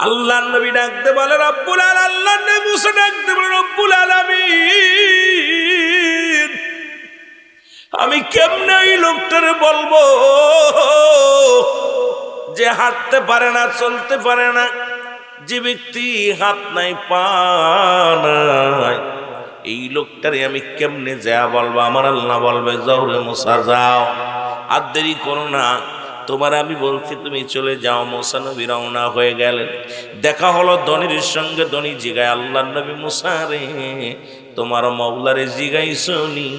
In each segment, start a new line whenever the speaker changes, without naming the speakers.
আল্লাহর নবী ডাকতে বলে রব্বুল আলামিন, আল্লাহর নবী মুসা ডাকতে বলে রব্বুল আলামিন, আমি কেমনে এই লোকটারে বলবো যে হাঁটতে পারে না, চলতে পারে না, যে ব্যক্তি হাত নাই পা নাই, এই লোকটারে আমি কেমনে যা বলবো? আমার আল্লাহ বলবে যাও রে মুসা যাও, আর দেরি করো না, তোমার আমি বলছি তুমি চলে যাও। মুসা নবী রওনা হয়ে গেলেন। দেখা হলো ধনীর সঙ্গে। ধনী জিগায় আল্লাহ নবী মুসা রে, তোমার মওলারে জিগাইছনি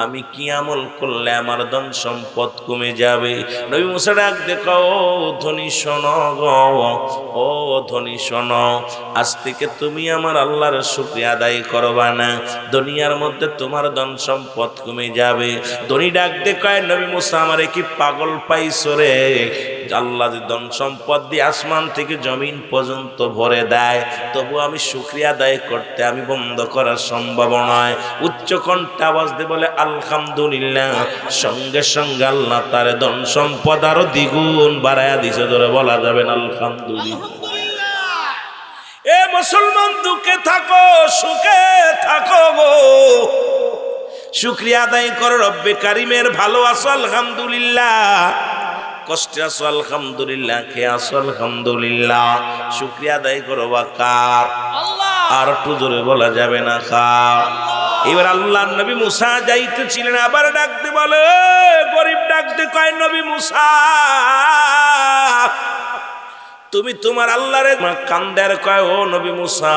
আমি কি আমল করলে আমার ধন সম্পদ কমে যাবে? নবী মুসা ডাক দেখো, ও ধনী শোনো গো, ও ধনী শোনো, আজ থেকে তুমি আমার আল্লাহর শুকরিয়া আদায় করবা না, দুনিয়ার মধ্যে তোমার ধন সম্পদ কমে যাবে। ধনী ডাক দেখো, নবী মুসা আমারে কি পাগল পাইছো রে? আল্লাহ যে ধন সম্পদ দিয়ে আসমান থেকে জমিন পর্যন্ত ভরে দেয়, তবু আমি শুকরিয়া আদায় করতে আমি বন্ধ করা সম্ভব নয়। উচ্চ কণ্ঠে আওয়াজ দিয়ে বলে আলহামদুলিল্লাহ। সঙ্গে সঙ্গে আল্লাহ তার ধন সম্পদ আরো দ্বিগুণ বাড়ায়া দিছে। ধরে বলা যাবে না আলহামদুলিল্লাহ? এ মুসলমান, দুঃখে থাকো সুখে থাকো গো, শুকরিয়া আদায় করো রব্বে কারিমের। ভালো আছো আলহামদুলিল্লাহ, কষ্টে আছো আলহামদুলিল্লাহ, খেয়ে আছো আলহামদুলিল্লাহ। শুকরিয়া আদায় করো বা কার? আর একটু জোরে বলা যাবে না কার? এবার আল্লাহর নবী মুসা যাইতেছিলেন, আবার ডাকতে বলে গরিব, ডাকতে কয় নবী মুসা, তুমি তোমার আল্লাহরে কান্দের কয়, ও নবী মুসা,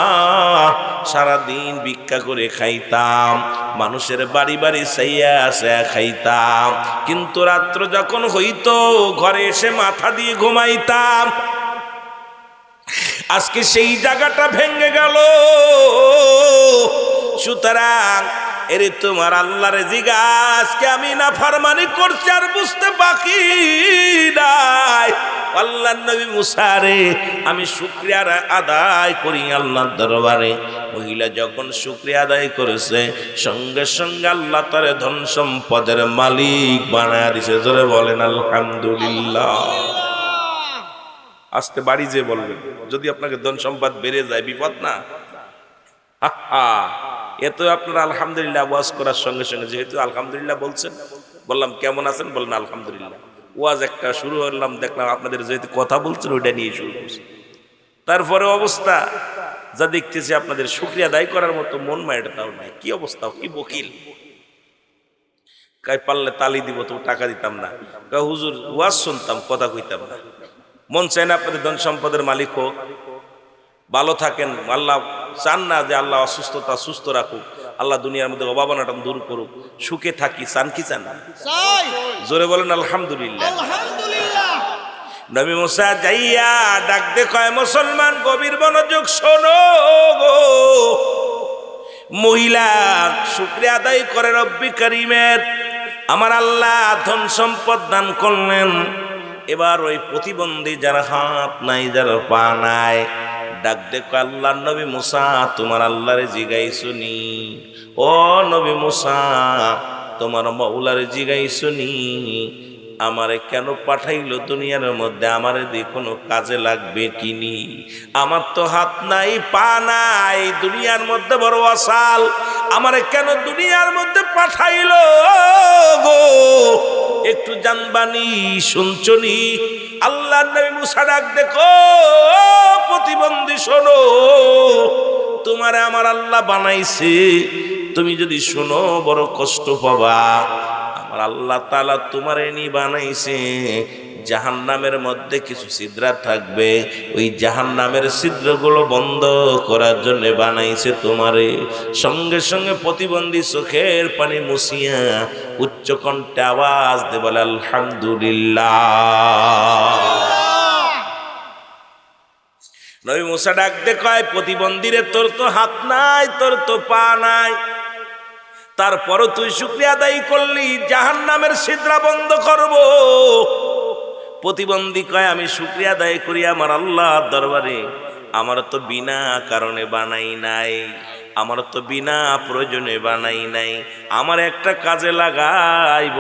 সারাদিন ভিক্ষা করে খাইতাম, মানুষের বাড়ি বাড়ি চাইয়া আসে খাইতাম, কিন্তু রাত্র যখন হইতো ঘরে এসে মাথা দিয়ে ঘুমাইতাম। আজকে সেই জায়গাটা ভেঙে গেল। সুতরাং এরে তোমার আল্লাহরে জিগা, আজকে আমি না ফরমানি করছি আর বুঝতে বাকি নাই। আল্লাহর নবী মুসা রে, আমি শুকরিয়া আদায় করি আল্লাহর দরবারে। মহিলা যখন শুকরিয়া আদায় করেছে, সঙ্গে সঙ্গে আল্লাহ তারে ধন সম্পদের মালিক বানায় দিছে। জোরে বলেন আলহামদুলিল্লাহ। আজকে বাড়ি যে বলবেন, যদি আপনাকে ধন সম্পদ বেড়ে যায় বিপদ না? এত আপনারা আলহামদুলিল্লাহ ওয়াজ করার সঙ্গে সঙ্গে, যেহেতু আলহামদুলিল্লাহ বলছেন, বললাম কেমন আছেন, বললেন আলহামদুলিল্লাহ। ওয়াজ একটা শুরু হলাম, দেখলাম আপনাদের যেহেতু কথা বলছেন ওইটা নিয়ে শুরু করছি। তারপরে অবস্থা যা দেখতেছি, আপনাদের শুকরিয়া আদায় করার মতো মন মায়েরটাও নাই। কি অবস্থা, কি বকিল! কাই পারলে তালি দিব, তো টাকা দিতাম না। হুজুর ওয়াজ শুনতাম, কথা কইতাম না। মন চায় না আপনাদের ধন সম্পদের মালিক হোক, ভালো থাকেন। আল্লাহ চান না যে আল্লাহ অসুস্থতা সুস্থ রাখুক, আল্লাহ দুনিয়ার মধ্যে অভাবনাটা দূর করুক, সুখে থাকি, চান কি চান না? জোরে বলেন আলহামদুলিল্লাহ। নবী মুসা যাইয়া ডাক দেখায়, মুসলমান গভীর মনোযোগ শোনো গো। মহিলা শুকরিয়া আদায় করে রব্বি কারিমের, আমার আল্লাহ ধন সম্পদ দান করলেন। এবার ওই প্রতিবন্ধী যারা হাত নাই, যারা পা নাই, ডাক দেখো আল্লাহর নবী মুসা, তোমার আল্লাহরে জিগাইছনি? ও নবী মুসা, তোমার মওলারে জিগাইছনি আমারে কেন পাঠাইলো দুনিয়ার মধ্যে? আমারে দিয়ে কোনো কাজে লাগবে কিনি? আমার তো হাত নাই পা নাই, দুনিয়ার মধ্যে বড় অসাল, আমারে কেন দুনিয়ার মধ্যে পাঠাইলো গো? একটু জানবানি, শুনছনি? আল্লাহর নবী মুসা ডাক দেখো, প্রতিবন্ধী শোনো, তোমারে আমার আল্লাহ বানাইছে, তুমি যদি শোনো বড় কষ্ট পাবা। আমার আল্লাহ তাআলা তোমারে নি বানাইছে, জাহান্নামের মধ্যে কিছু ছিদ্র থাকবে, ওই জাহান্নামের ছিদ্রগুলো বন্ধ করার জন্য বানাইছে তোমারে। সঙ্গে সঙ্গে প্রতিবন্ধী চোখের পানি মুছিয়া উচ্চ কণ্ঠে আওয়াজ দে বলে আলহামদুলিল্লাহ। নবী মুসা ডাক দেখায়, প্রতিবন্ধীরে তোর তো হাত নাই, তোর তো পা নাই, তারপরও তুই শুকরিয়া আদায় করলি, জাহান্নামের ছিদ্র বন্ধ করব। প্রতিবন্ধী কয়, আমি শুকরিয়া আদায় করি আমার আল্লাহর দরবারে, আমার তো বিনা কারণে বানাই নাই, আমার তো বিনা প্রয়োজনে বানাই নাই, আমার একটা কাজে লাগাইব,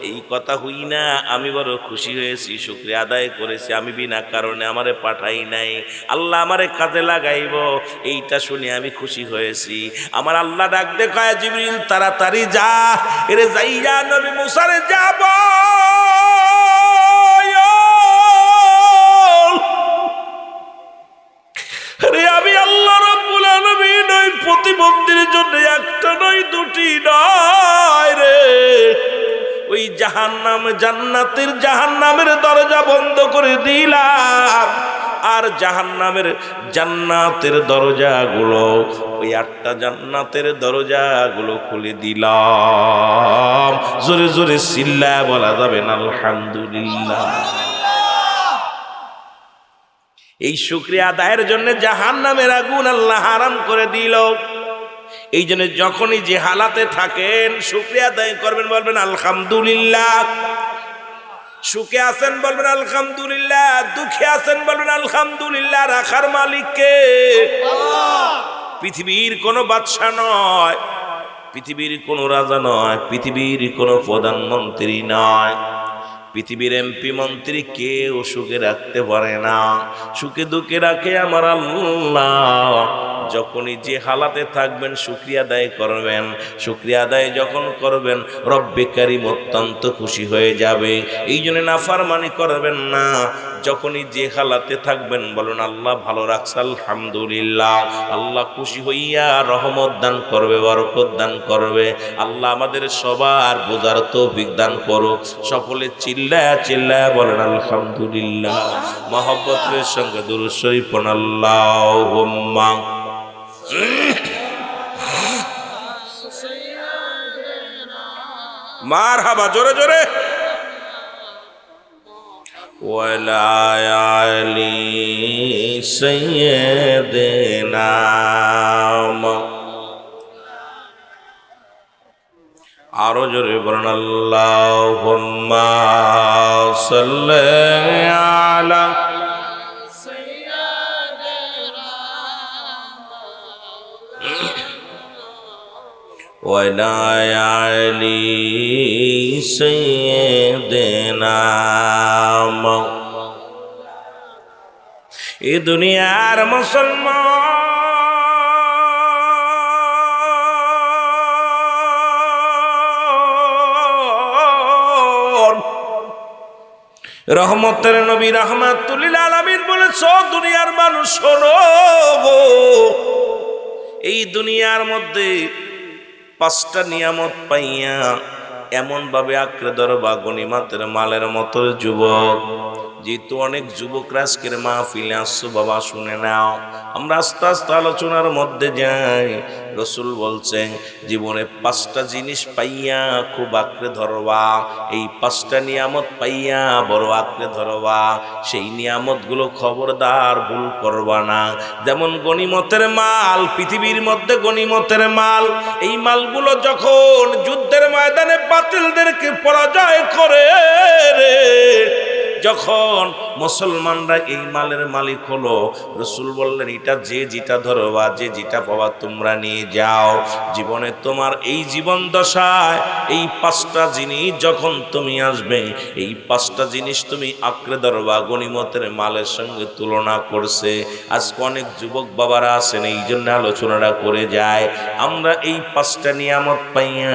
এই কথা হই না আমি বড় খুশি হয়েছি, শুকরিয়া আদায় করেছি। আমি বিনা কারণে আমারে পাঠাই নাই, আল্লাহ আমারে কাজে লাগাইব, এইটা শুনে আমি খুশি হয়েছি। আমার আল্লাহ ডাক দেখায়, জিবরিল তাড়াতাড়ি যা, এরে যাইয়া নবী মুসারে যাব। আমি আল্লাহ রাব্বুল আলামিন ওই প্রতিবন্ধীর জন্য একটা নয় দুটি নয় রে, ওই জান্নাতের জাহান্নামের দরজা বন্ধ করে দিলাম, আর জান্নাতের দরজাগুলো, ওই 8টা জান্নাতের দরজাগুলো খুলে দিলাম। জোরে জোরে চিল্লায়া বলা যাবে না আলহামদুলিল্লাহ। এই শুকরিয়া আদায়ের জন্য জাহান্নামের আগুন আল্লাহ হারাম করে দিল। এই জন্য যখনই যে হালাতে থাকেন শুকরিয়া আদায় করবেন, বলবেন আলহামদুলিল্লাহ। সুখে আছেন বলবেন আলহামদুলিল্লাহ, দুঃখে আছেন বলবেন আলহামদুলিল্লাহ। রাখার মালিক কে? পৃথিবীর কোনো বাদশা নয়, পৃথিবীর কোনো রাজা নয়, পৃথিবীর কোনো প্রধানমন্ত্রী নয়, পৃথিবীর এমপি মন্ত্রী কেউ সুখে রাখতে পারে না, সুখে দুঃখে রাখে আমার আল্লাহ। যখনই যে হালাতে থাকবেন শুকরিয়া আদায় করবেন, শুকরিয়া আদায় যখন করবেন রব্বে কারীম অত্যন্ত খুশি হয়ে যাবে। এই জন্য নাফরমানি করবেন না। যখনই যে হালাতে থাকবেন বলুন আল্লাহ ভালো রাখছে আলহামদুলিল্লাহ। আল্লাহ খুশি হইয়া রহমত দান করবে, বরকত দান করবে। আল্লাহ আমাদের সবার বোঝার তৌফিক দান করুক। সকলে চিল্লায়া চিল্লায়া বলেন আলহামদুলিল্লাহ। মহব্বতের সঙ্গে দুরূদ শরীফ পড়ুন আল্লাহুম্মা মারহাবা, জোরে জোরে। ওয়ালা আলি সাইয়্যিদিনা, আরো জোরে বলেন আল্লাহুম্মা সাল্লি আলা ওয়ালা আলি সাইয়্যিদিনা। এ দুনিয়ার মুসলমান, রহমতের নবী রাহমাতুল লিল আলামিন বলেছ, দুনিয়ার মানুষ শোনো গো, এই দুনিয়ার মধ্যে 5টা নিয়ামত পাইয়া এমন ভাবে আঁকড়ে ধরবা গনিমতের মালের মতো। যুবক, যেহেতু অনেক যুবকরা আজকের মাহফিলে আসছো, বাবা শুনে নাও। আমরা আস্তে আস্তে আলোচনার মধ্যে যাই। রসুল বলছেন জীবনে 5টা জিনিস পাইয়া খুব আঁকড়ে ধরবা, এই 5টা নিয়ামত পাইয়া বড় আঁকড়ে ধরবা। সেই নিয়ামতগুলো খবরদার ভুল করবা না। যেমন গনিমতের মাল, পৃথিবীর মধ্যে গনিমতের মাল, এই মালগুলো যখন যুদ্ধের ময়দানে বাতিলদেরকে পরাজয় করে রে, যখন মুসলমানরা এই মালের মালিক হলো, রসুল বললেন এটা যে যেটা ধরবা, যে যেটা পাবা তোমরা নিয়ে যাও। জীবনে তোমার এই জীবন দশায় এই 5টা জিনিস যখন তুমি আসবে, এই 5টা জিনিস তুমি আঁকড়ে ধরবা, গনিমতের মালের সঙ্গে তুলনা করছে। আজকে অনেক যুবক বাবারা আছেন, এই জন্য আলোচনাটা করে যায়। আমরা এই 5টা নিয়ামত পাইয়া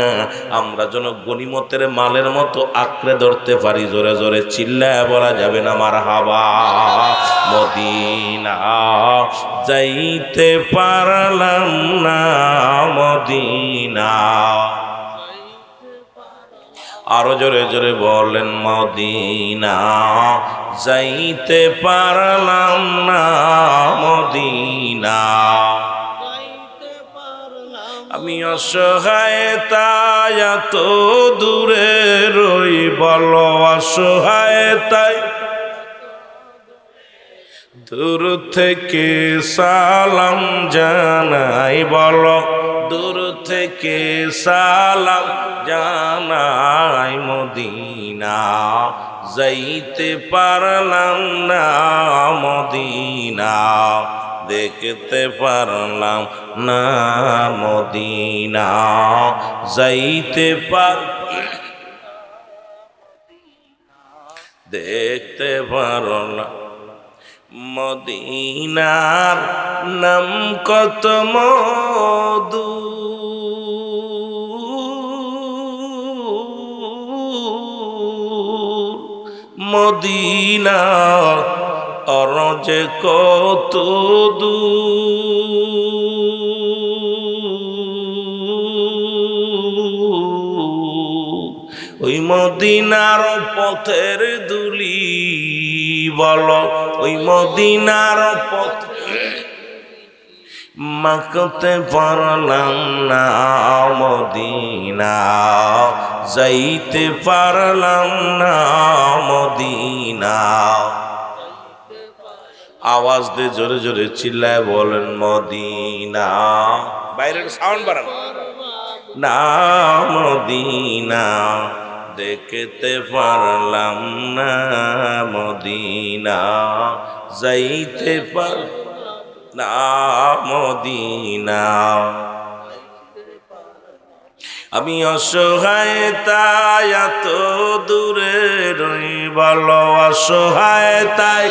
আমরা যেন গনিমতের মালের মতো আঁকড়ে ধরতে পারি। জোরে জোরে চিল্লায় বলা যাবে না মারহাবা। মদিনা যাইতে পারলাম না, মদিনা, আরো জোরে জোরে বলেন মদিনা যাইতে পারলাম না, মদিনা। আমি অসহায় তাই এত দূরে রই, বলো অসহায় তাই দূর থেকে সালাম জানাই, বলো দূর থেকে সালাম জানাই। মদিনা যাইতে পারলাম না মদিনা, দেখতে পারলাম না মদিনা, যাইতে দেখতে পারলাম। মদিনার নাম কত মধু, মদিনা অরজে কত ওই মদিনার পথের দুলি বলো, ওই মদিনার পথ মাখতে পারলাম না মদিনা, যাইতে পারলাম না মদিনা। আওয়াজ দিয়ে জোরে জোরে চিল্লায় বলেন মদিনা, বাইরের সাউন্ড বাড়ান না মদিনা, দেখতে পারলাম না মদিনা, যাইতে পার না মদিনা। আমি অসহায় তাই এত দূরে রই, বলো অসহায় তাই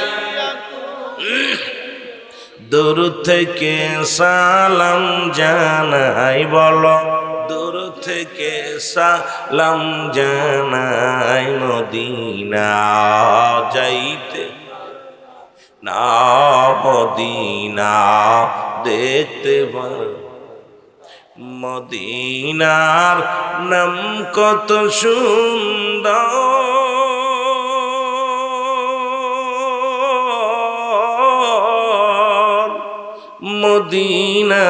দূর থেকে সালাম জানাই, বলো দূর থেকে সালাম জানাই, মদিনা যাইতে না মদিনা, দেখতে পার। মদিনার নাম কত সুন্দর, মদিনা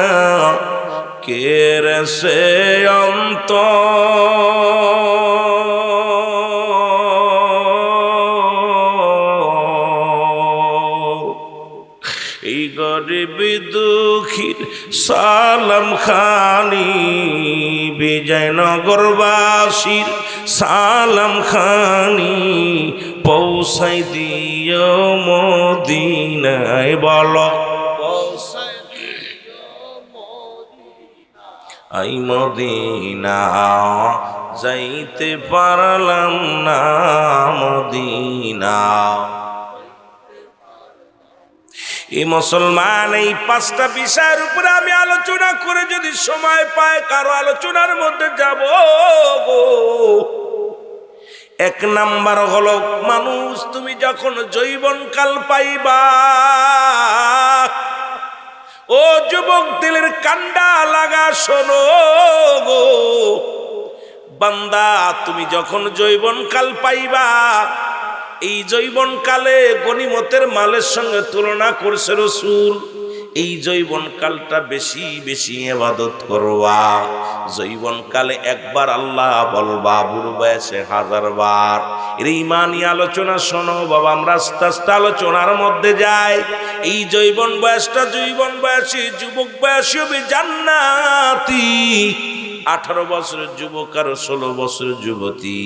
কেরসে এই গরিব দুঃখীর সালাম খানি, বিজয়নগরবাসীর সালাম খানি, পৌঁছাই দিও মদিনায়, বলো আই মদিনা, যাইতে পারলাম না মদিনা। এই মুসলমান, এই পাঁচটা বিষয়ের উপরে আমি আলোচনা করে যদি সময় পাই কারো আলোচনার মধ্যে যাব। এক নাম্বার হলো, মানুষ তুমি যখন যৌবনকাল পাইবা, ও যুবক দিলের কান্ডা লাগা শোনো গো বান্দা, তুমি যখন যৌবনকাল পাইবা, এই যৌবনকালে গনিমতের মালের সঙ্গে তুলনা করছে রাসূল। এই যৌবনকালটা বেশি বেশি ইবাদত করবা। যৌবনকালে একবার আল্লাহ বলবা, বুড়ো বয়সে 1000 বার। এর ইমানি আলোচনা শোনো বাবা, আমরা আস্তে আস্তে আলোচনার মধ্যে যাই। এই যৌবন বয়সটা যৌবন বয়সী যুবক বয়সী হবে জান্নাতি। 18 বছরের যুবক আর 16 বছরের যুবতী,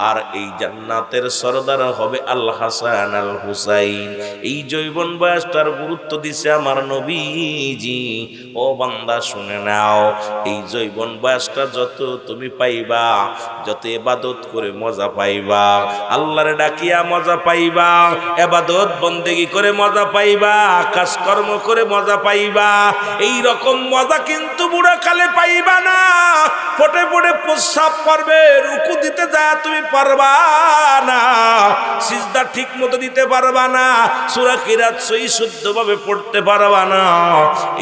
আর এই জান্নাতের সরদার হবে আল হাসান আল হুসাইন। এই যৌবন বয়সটার গুরুত্ব দিছে আমার নবীজি। ও বান্দা শুনে নাও, এই যৌবন বয়সটা যত তুমি পাইবা, যত ইবাদত করে মজা পাইবা, আল্লাহরে ডাকিয়া মজা পাইবা, ইবাদত বন্দেগী করে মজা পাইবা, কাজকর্ম করে মজা পাইবা, এই রকম মজা কিন্তু বুড়া কালে পাইবা না। ফটে ফটে প্রস্রাব করবে, রুকু দিতে যায় তুমি পারবা না, সিজদা ঠিক মতো দিতে পারবা না, সূরা কিরাত সহি শুদ্ধভাবে পড়তে পারবা না।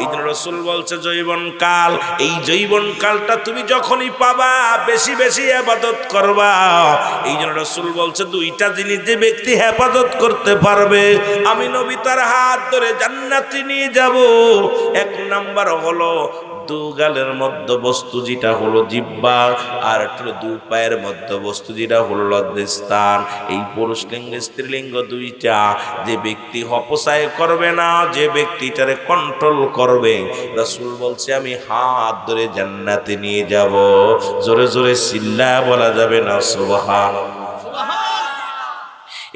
এই জন্য রাসূল বলছে যৌবনকাল, এই যৌবনকালটা তুমি যখনই পাবা বেশি বেশি ইবাদত করবা। এই জন্য রাসূল বলছে দুইটা জিনিস যে ব্যক্তি হেফাজত করতে পারবে, আমি নবী তার হাত ধরে জান্নাতে নিয়ে যাব। এক নাম্বার হলো দু গালের মধ্যবস্তু যেটা হলো জিহ্বা, আর দু পায়ের মধ্যবস্তু যেটা হলো লজ্জাস্থান। এই পুরুষ লিঙ্গ স্ত্রীলিঙ্গ দুইটা যে ব্যক্তি অপচয় করবে না, যে ব্যক্তিটারে কন্ট্রোল করবে, রাসূল বলছে আমি হাত ধরে জান্নাতে নিয়ে যাব। জোরে জোরে চিল্লায়া বলা যাবে না সুবহানাল্লাহ।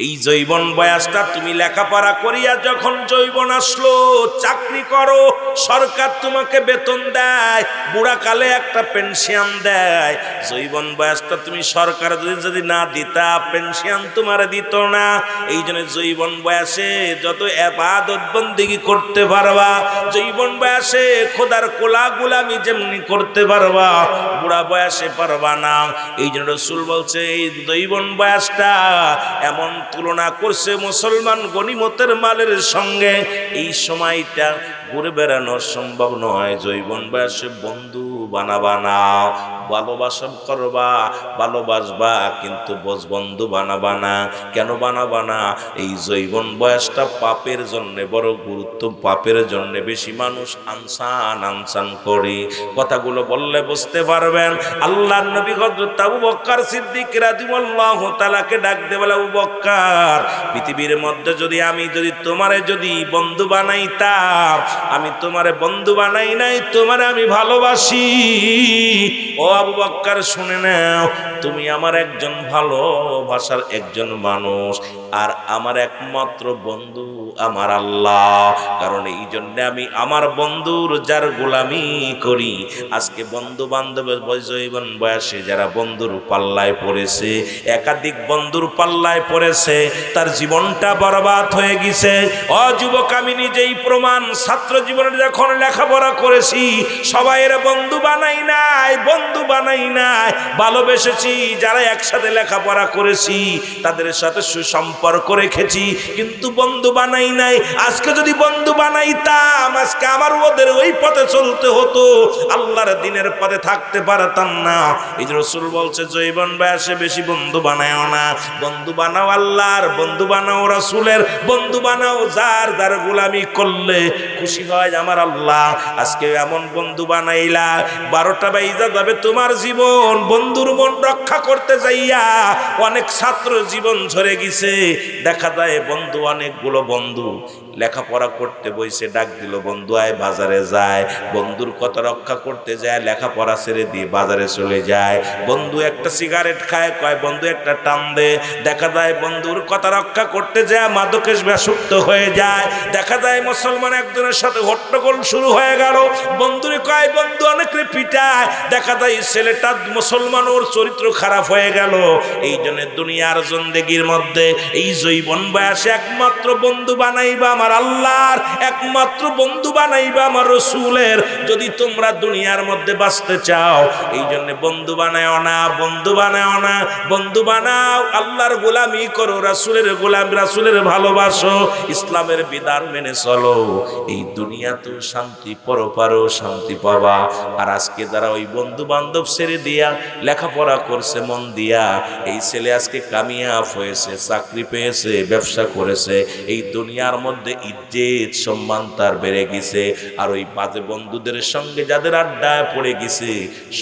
এই যৌবন বয়সটা তুমি লেখাপড়া করিয়া যখন যৌবন আসলো, চাকরি করো, সরকার তোমাকে বেতন দেয়, বুড়াকালে একটা পেনশন দেয়। যৌবন বয়সটা তুমি সরকার যদি না দিতা, পেনশন তোমার দিত না। এই জন্য যৌবন বয়সে যত ইবাদত বন্দেগী করতে পারবা, যৌবন বয়সে খোদার কোলা গোলামি যেমনি করতে পারবা, বুড়া বয়সে পারবা না। এই জন্য রাসূল বলছে এই যৌবন বয়সটা এমন তুলনা করছে মুসলমান গনিমতের মালের সঙ্গে। এই সময়টা ঘুরে বেড়ানো সম্ভব নয়। যৌবন বয়সে বন্ধু বানাবা না, ভালোবাসা করবা, ভালোবাসবা, কিন্তু বন্ধু বানাবা না। কেন বানাবা না? এই যৌবন বয়সটা পাপের জন্য বড় গুরুত্ব, পাপের জন্য বেশি মানুষ আনসান করে। কথাগুলো বললে বুঝতে পারবেন। আল্লাহর নবী হযরত আবু বকর সিদ্দিক রাদিয়াল্লাহু তাআলাকে ডাক দিয়ে বলে, আবু বকর, পৃথিবীর মধ্যে আমি যদি তোমারে বন্ধু বানাইতাম, আমি তোমারে বন্ধু বানাই নাই, তোমারে আমি ভালোবাসি। ও আবু বকর শুনে নাও, তুমি আমার একজন ভালোবাসার একজন মানুষ, আর আমার একমাত্র বন্ধু আমার আল্লাহ। কারণ এই জন্য আমি আমার বন্ধুর যার গোলামি করি। আজকে বন্ধু বান্ধবের যৌবন বয়সে যারা বন্ধুর পাল্লায় পড়েছে, একাধিক বন্ধুর পাল্লায় পড়েছে, তার জীবনটা বরবাদ হয়ে গেছে। ও যুবক, আমি নিজেই প্রমাণ। ছাত্র জীবনে যখন লেখাপড়া করেছি, সবাইয়ের বন্ধু বানাই নাই, ভালোবেসেছি। যারা একসাথে লেখাপড়া করেছি তাদের সাথে সুসম্পর্ক রেখেছি, কিন্তু বন্ধু বানাই নাই। আজকে যদি বন্ধু বানাইতাম, আজকে আমার ওদের ওই পথে চলতে হতো, আল্লাহর দিনের পথে থাকতে পারতাম না। এই যে রাসূল বলছে যৌবন বয়সে বেশি বন্ধু বানাও না, বন্ধু বানাও আল্লাহর, বন্ধু বানাও রাসূলের, বন্ধু বানাও যার গোলামি করলে খুশি হয় আমার আল্লাহ। আজকে এমন বন্ধু বানাইলা, 12টা বাইজা যাবে তোমার জীবন, বন্ধুর মন রক্ষা করতে যাইয়া অনেক ছাত্র জীবন ঝরে গেছে। দেখা যায় বন্ধু, অনেকগুলো বন্ধু লেখাপড়া করতে বইছে, ডাক দিল বন্ধু আয় বাজারে যায়, বন্ধুর কথা রক্ষা করতে যায়, লেখাপড়া ছেড়ে দিয়ে বাজারে চলে যায়। বন্ধু একটা সিগারেট খায়, কয় বন্ধু একটা টান দে। দেখা যায় বন্ধুর কথা রক্ষা করতে যায় মাদকে ব্যসক্ত হয়ে যায়। দেখা যায় মুসলমান একজনের সাথে হট্টগোল শুরু হয়ে গেল, বন্ধুরে কয় বন্ধু অনেকরে পিটায়। দেখা যায় ছেলেটা মুসলমান, ওর চরিত্র খারাপ হয়ে গেল। এই জন্য দুনিয়ার জিন্দেগির মধ্যে এই যৌবন বয়সে একমাত্র বন্ধু বানাইবা আমার আল্লাহর, একমাত্র বন্ধু বানাইবা আমার রাসূলের। যদি তোমরা দুনিয়ার মধ্যে বাঁচতে চাও, এই জন্য বন্ধু বানাও না, বন্ধু বানাও না, বন্ধু বানাও আল্লাহর গোলামি করো, রাসূলের গোলামি, রাসূলের ভালোবাসো, ইসলামের বিধান মেনে চলো। এই দুনিয়াতেও শান্তি, পরপারেও শান্তি পাবা। আর আজকে যারা ওই বন্ধু বান্ধব ছেড়ে দিয়া লেখাপড়া করছে মন দিয়া, এই ছেলে আজকে কামিয়াব হয়েছে, চাকরি পেয়েছে, ব্যবসা করেছে, এই দুনিয়ার মধ্যে ইজ্জত সম্মান তার বেড়ে গেছে। আর ওই বাজে বন্ধুদের সঙ্গে যাদের আড্ডায় পড়ে গেছে,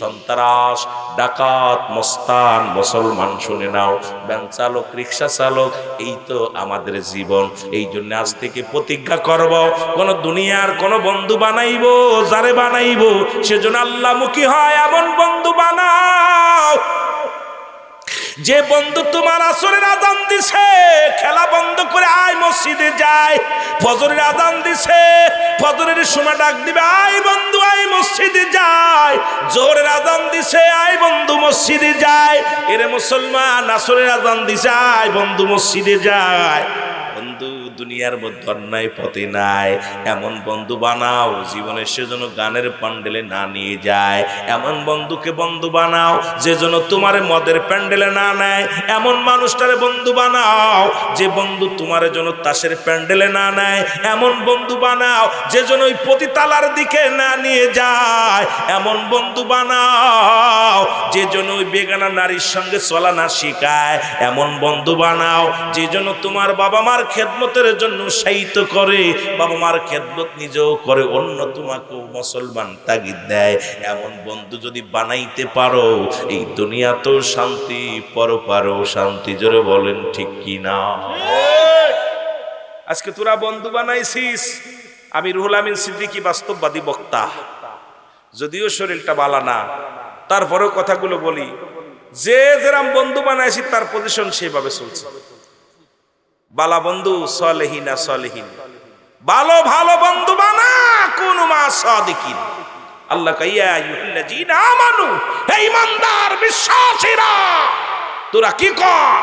সন্ত্রাস, ডাকাত, মস্তান, মুসলমান শুনে নাও, ব্যাংক চালক, রিক্সা চালক, এই তো আমাদের জীবন। এই জন্য আজ থেকে প্রতিজ্ঞা করব, কোন দুনিয়ার কোন বন্ধু বানাইবো, যারে বানাইবো সেজন্য আল্লাহমুখী হয় এমন বন্ধু বানাও। যে বন্ধু তোমার আসরের আযান দিছে, খেলা বন্ধ করে আয় মসজিদে যায়, ফজরের আযান দিছে, ফজরের সময় ডাক দিবে আয় বন্ধু আয় মসজিদে যায়, জোহরের আযান দিছে আয় বন্ধু মসজিদে যায়। এরে মুসলমান, আসরের আযান দিছে আয় বন্ধু মসজিদে যায়। বন্ধু দুনিয়ার মধ্যে অন্যায় পথে নাই, এমন বন্ধু বানাও জীবনে সেজন্য গানের প্যান্ডেলে না নিয়ে যায়। এমন বন্ধুকে বন্ধু বানাও যে জন্য তোমার মদের প্যান্ডেলে না নেয়। এমন মানুষটারে বন্ধু বানাও যে বন্ধু তোমার জন্য তাসের প্যান্ডেলে না নেয়। এমন বন্ধু বানাও যে জন্য ওই পতিতালার দিকে না নিয়ে যায়। এমন বন্ধু বানাও যে জন্য ওই বেগানা নারীর সঙ্গে চলা না শিখায়। এমন বন্ধু বানাও যে জন্য তোমার বাবা মার খেদমতের জন্য উৎসাহিত করে, বাবা মার খেদমত নিজেও করে, অন্য তোমাকেও মুসলমান তাগিদ দেয়। এমন বন্ধু যদি বানাইতে পারো, এই দুনিয়াতেও শান্তি, পরপারেও শান্তি। জোরে বলেন ঠিক কি না? আজকে তোরা বন্ধু বানাইছিস। আমি রুহুল আমিন সিদ্দিকী বাস্তববাদী বক্তা, যদিও শরীরটা বালা না, তারপরেও কথাগুলো বলি। যে যেরাম বন্ধু বানাইছি তার পজিশন সেভাবে চলছে। বালা বন্ধু সলেহিনা সলেহিন, ভালো ভালো বন্ধু বানা কোন মা সাদিকিন। আল্লাহ কাইয়া আইয়ুহাল্লাযীনা আমানু, হে ঈমানদার বিশ্বাসীরা তোরা কি কর,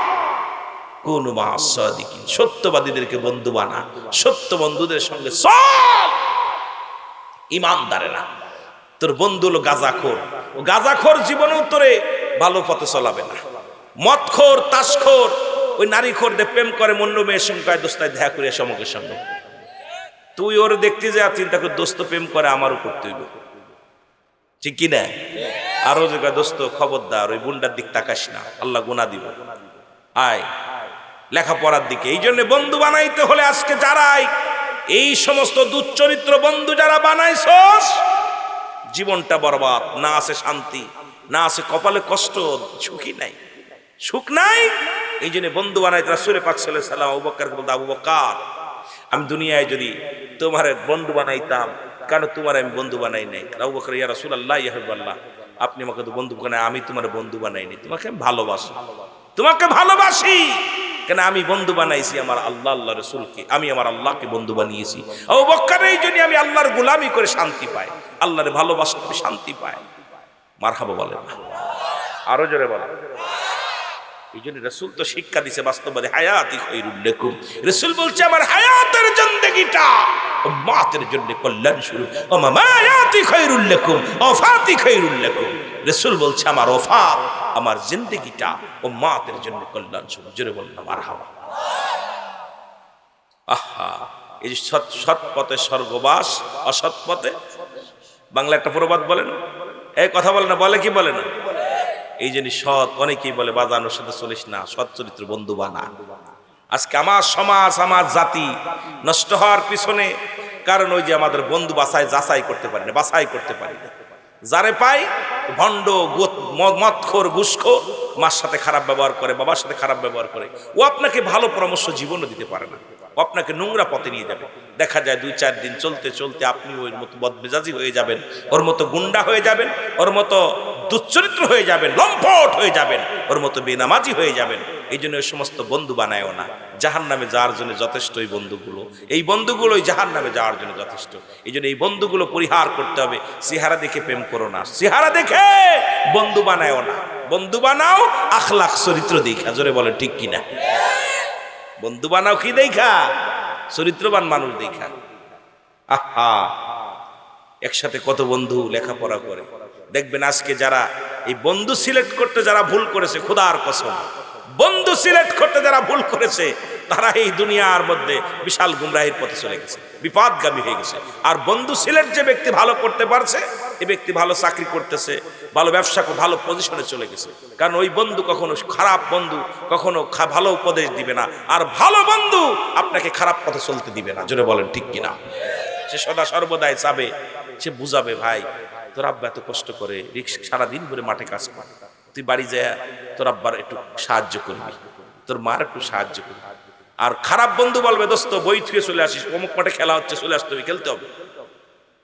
কোন মা সাদিকিন, সত্যবাদীদেরকে বন্ধু বানা, সত্য বন্ধুদের সঙ্গে চল। ঈমানদারেরা, তোর বন্ধু হলো গাঁজাখোর, ও গাঁজাখোর জীবনেও তোরে ভালো পথে চলাবে না। মদখোর, তাসখোর, ওই নারীখোরদের প্রেম করে মন্য মেয়ের সঙ্গে দোস্তায় দেখা করে সমকের সঙ্গে, তুই ওর দেখতে যা চিন্তা কর, দোস্ত প্রেম করে আমারও করতে হইব, ঠিক কিনা? আরো যে দোস্ত খবরদার ওই গুন্ডার দিক তাকাস না, আল্লাহ গুনাহ দিব, আয় লেখাপড়ার দিকে। এই জন্য বন্ধু বানাইতে হলে আজকে যারাই এই সমস্ত দুশ্চরিত্র বন্ধু যারা বানাইছস, জীবনটা বরবাদ, না আছে শান্তি, না আছে কপালে কষ্ট, সুখী নাই, সুখ নাই। এই জন্য বন্ধু বানাইতে রাসূল পাক সাল্লাল্লাহু আলাইহি ওয়াসাল্লাম আবু বকরকে বলতে, আবু বকর আমি দুনিয়ায় যদি তোমার বন্ধু বানাইতাম, কেন তোমার আমি বন্ধু বানাই নাই? আবু বকর, ইয়া রাসূলুল্লাহ ইয়া হাবিবাল্লাহ, আপনি আমাকে তো বন্ধু বানাই, আমি তোমার বন্ধু বানাইনি, তোমাকে আমি ভালোবাসি, তোমাকে ভালোবাসি। কেন আমি বন্ধু বানাইছি আমার আল্লাহ, আল্লাহ রাসূলকে, আমি আমার আল্লাহকে বন্ধু বানিয়েছি। আবু বকর, এই জন্য আমি আল্লাহর গোলামি করে শান্তি পাই, আল্লাহর ভালোবাসা করে শান্তি পাই। মারহাবা বলেন না, আরো জোরে বলেন। এই জন্য রাসূল তো শিক্ষা দিছে বাস্তববাদী, হায়াতি খায়রুল লাকুম। রাসূল বলছে আমার হায়াতের জিন্দেগিটা উম্মতের জন্য কল্যাণ স্বরূপ, ও মামায়াতি খায়রুল লাকুম ওয়াফাতি খায়রুল লাকুম। রাসূল বলছে আমার ওফাত, আমার জিন্দেগিটা উম্মতের জন্য কল্যাণ স্বরূপ। জোরে বলেন মারহাবা। আহা, এই যে সৎ পথে স্বর্গবাস, অসৎ পথে, বাংলা একটা প্রবাদ বলেন, এই কথা বলে না, বলে কি বলে না? এই জন্য সৎ, অনেকেই বলে বাজানোর সাথে চলিস না, সৎ চরিত্র বন্ধু বানা। আজকে আমার সমাজ, আমার জাতি নষ্ট হওয়ার পিছনে কারণ ওই যে আমাদের বন্ধু যাচাই করতে পারি না, বাছাই করতে পারি না। যারে পাই ভণ্ড, মদখোর, ঘুষখোর, মার সাথে খারাপ ব্যবহার করে, বাবার সাথে খারাপ ব্যবহার করে, ও আপনাকে ভালো পরামর্শ জীবনও দিতে পারে না, ও আপনাকে নোংরা পথে নিয়ে যাবে। দেখা যায় 2-4 দিন চলতে চলতে আপনি ওর মতো বদমেজাজি হয়ে যাবেন, ওর মতো গুন্ডা হয়ে যাবেন, ওর মতো দুশ্চরিত্র হয়ে যাবেন, লম্পট হয়ে যাবেন, ওর মতো বেনামাজি হয়ে যাবেন। এই জন্য ওই সমস্ত বন্ধু বানায়ও না, জাহান্নামে যাওয়ার জন্য যথেষ্ট এই বন্ধুগুলো, এই বন্ধুগুলোই জাহান্নামে যাওয়ার জন্য যথেষ্ট। এই জন্য এই বন্ধুগুলো পরিহার করতে হবে। চেহারা দেখে প্রেম করো না, চেহারা দেখে বন্ধু বানায়ও না, বন্ধু বানাও আখলাক চরিত্র দেখা। জোরে বলে ঠিক কিনা? বন্ধু বানাও কি দেখা? চরিত্রবান মানুষ দেখা। আহা, একসাথে কত বন্ধু লেখাপড়া করে, দেখবেন আজকে যারা এই বন্ধু সিলেক্ট করতে যারা ভুল করেছে, খোদার কসম, বন্ধু সিলেক্ট করতে যারা ভুল করেছে, তারা এই দুনিয়ার মধ্যে বিশাল গুমরাহির পথে চলে গেছে, বিপদগামী হয়ে গেছে। আর বন্ধু সিলেক্ট যে ব্যক্তি ভালো করতে পারছে, এই ব্যক্তি ভালো চাকরি করতেছে, ভালো ব্যবসা, ভালো পজিশনে চলে গেছে। কারণ ওই বন্ধু কখনো, খারাপ বন্ধু কখনো ভালো উপদেশ দিবে না, আর ভালো বন্ধু আপনাকে খারাপ পথে চলতে দিবে না। জোরে বলেন ঠিক কিনা? সে সদা সর্বদাই চাবে, সে বুঝাবে, ভাই তোর আব্বা এত কষ্ট করে, রিক্সা সারাদিন ধরে মাঠে কাজ করে, তুই বাড়ি যায় তোর আব্বার একটু সাহায্য করবি, তোর মার একটু সাহায্য করবি। আর খারাপ বন্ধু বলবে, দোস্ত বই থুয়ে চলে আসিস, অমুক মাঠে খেলা হচ্ছে, চলে আসতে হবে, খেলতে হবে,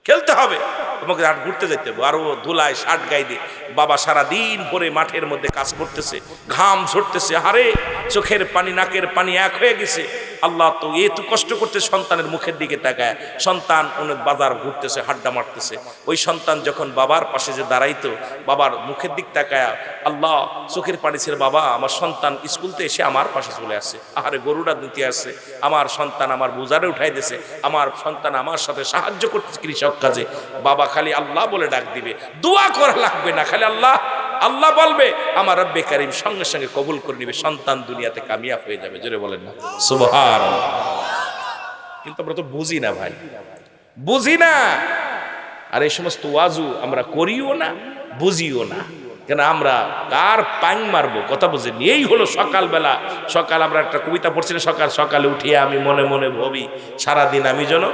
খেলতে হবে, তোমাকে হাট ঘুরতে যেতে হবে। আর ও ধুলায় শার্ট গায়ে দিয়ে বাবা সারাদিন ভরে মাঠের মধ্যে কাজ করতেছে, ঘাম ঝরতেছে, হারে চোখের পানি নাকের পানি এক হয়ে গেছে। আল্লাহ তো এত কষ্ট করতে সন্তানের মুখের দিকে তাকায়, সন্তান অনেক বাজার ঘুরতেছে, হাড্ডা মারতেছে, ওই সন্তান যখন বাবার পাশে যে দাঁড়াইতো, বাবার মুখের দিক তাকায় আল্লাহ চোখের পানি ছেড়ে, বাবা আমার সন্তান স্কুলতে এসে আমার পাশে চলে আসে, আহারে গরুটা দিতে আসছে, আমার সন্তান আমার বোঝারে উঠাই দিয়েছে, আমার সন্তান আমার সাথে সাহায্য করতেছে কৃষক কাজে, বাবা খালি আল্লাহ বলে ডাক দিবে, দোয়া করা লাগবে না, খালি আল্লাহ আল্লাহ বলবে, আমার রব্বে কারীম সঙ্গে সঙ্গে কবুল করে নিবে, সন্তান দুনিয়াতে কামিয়াব হয়ে যাবে। জোরে বলেন না সুবহানাল্লাহ। কিন্তু আমরা তো বুঝি না ভাই, বুঝি না। আর এই সমস্ত ওয়াজু আমরা করিও না, বুঝিও না। কেন আমরা কার পাং মারবো, কথা বুঝেন? এই হলো সকালবেলা, সকাল আমরা একটা কবিতা পড়ছি না, সকাল সকালে উঠিয়ে আমি মনে মনে ভাবি সারাদিন আমি যেন,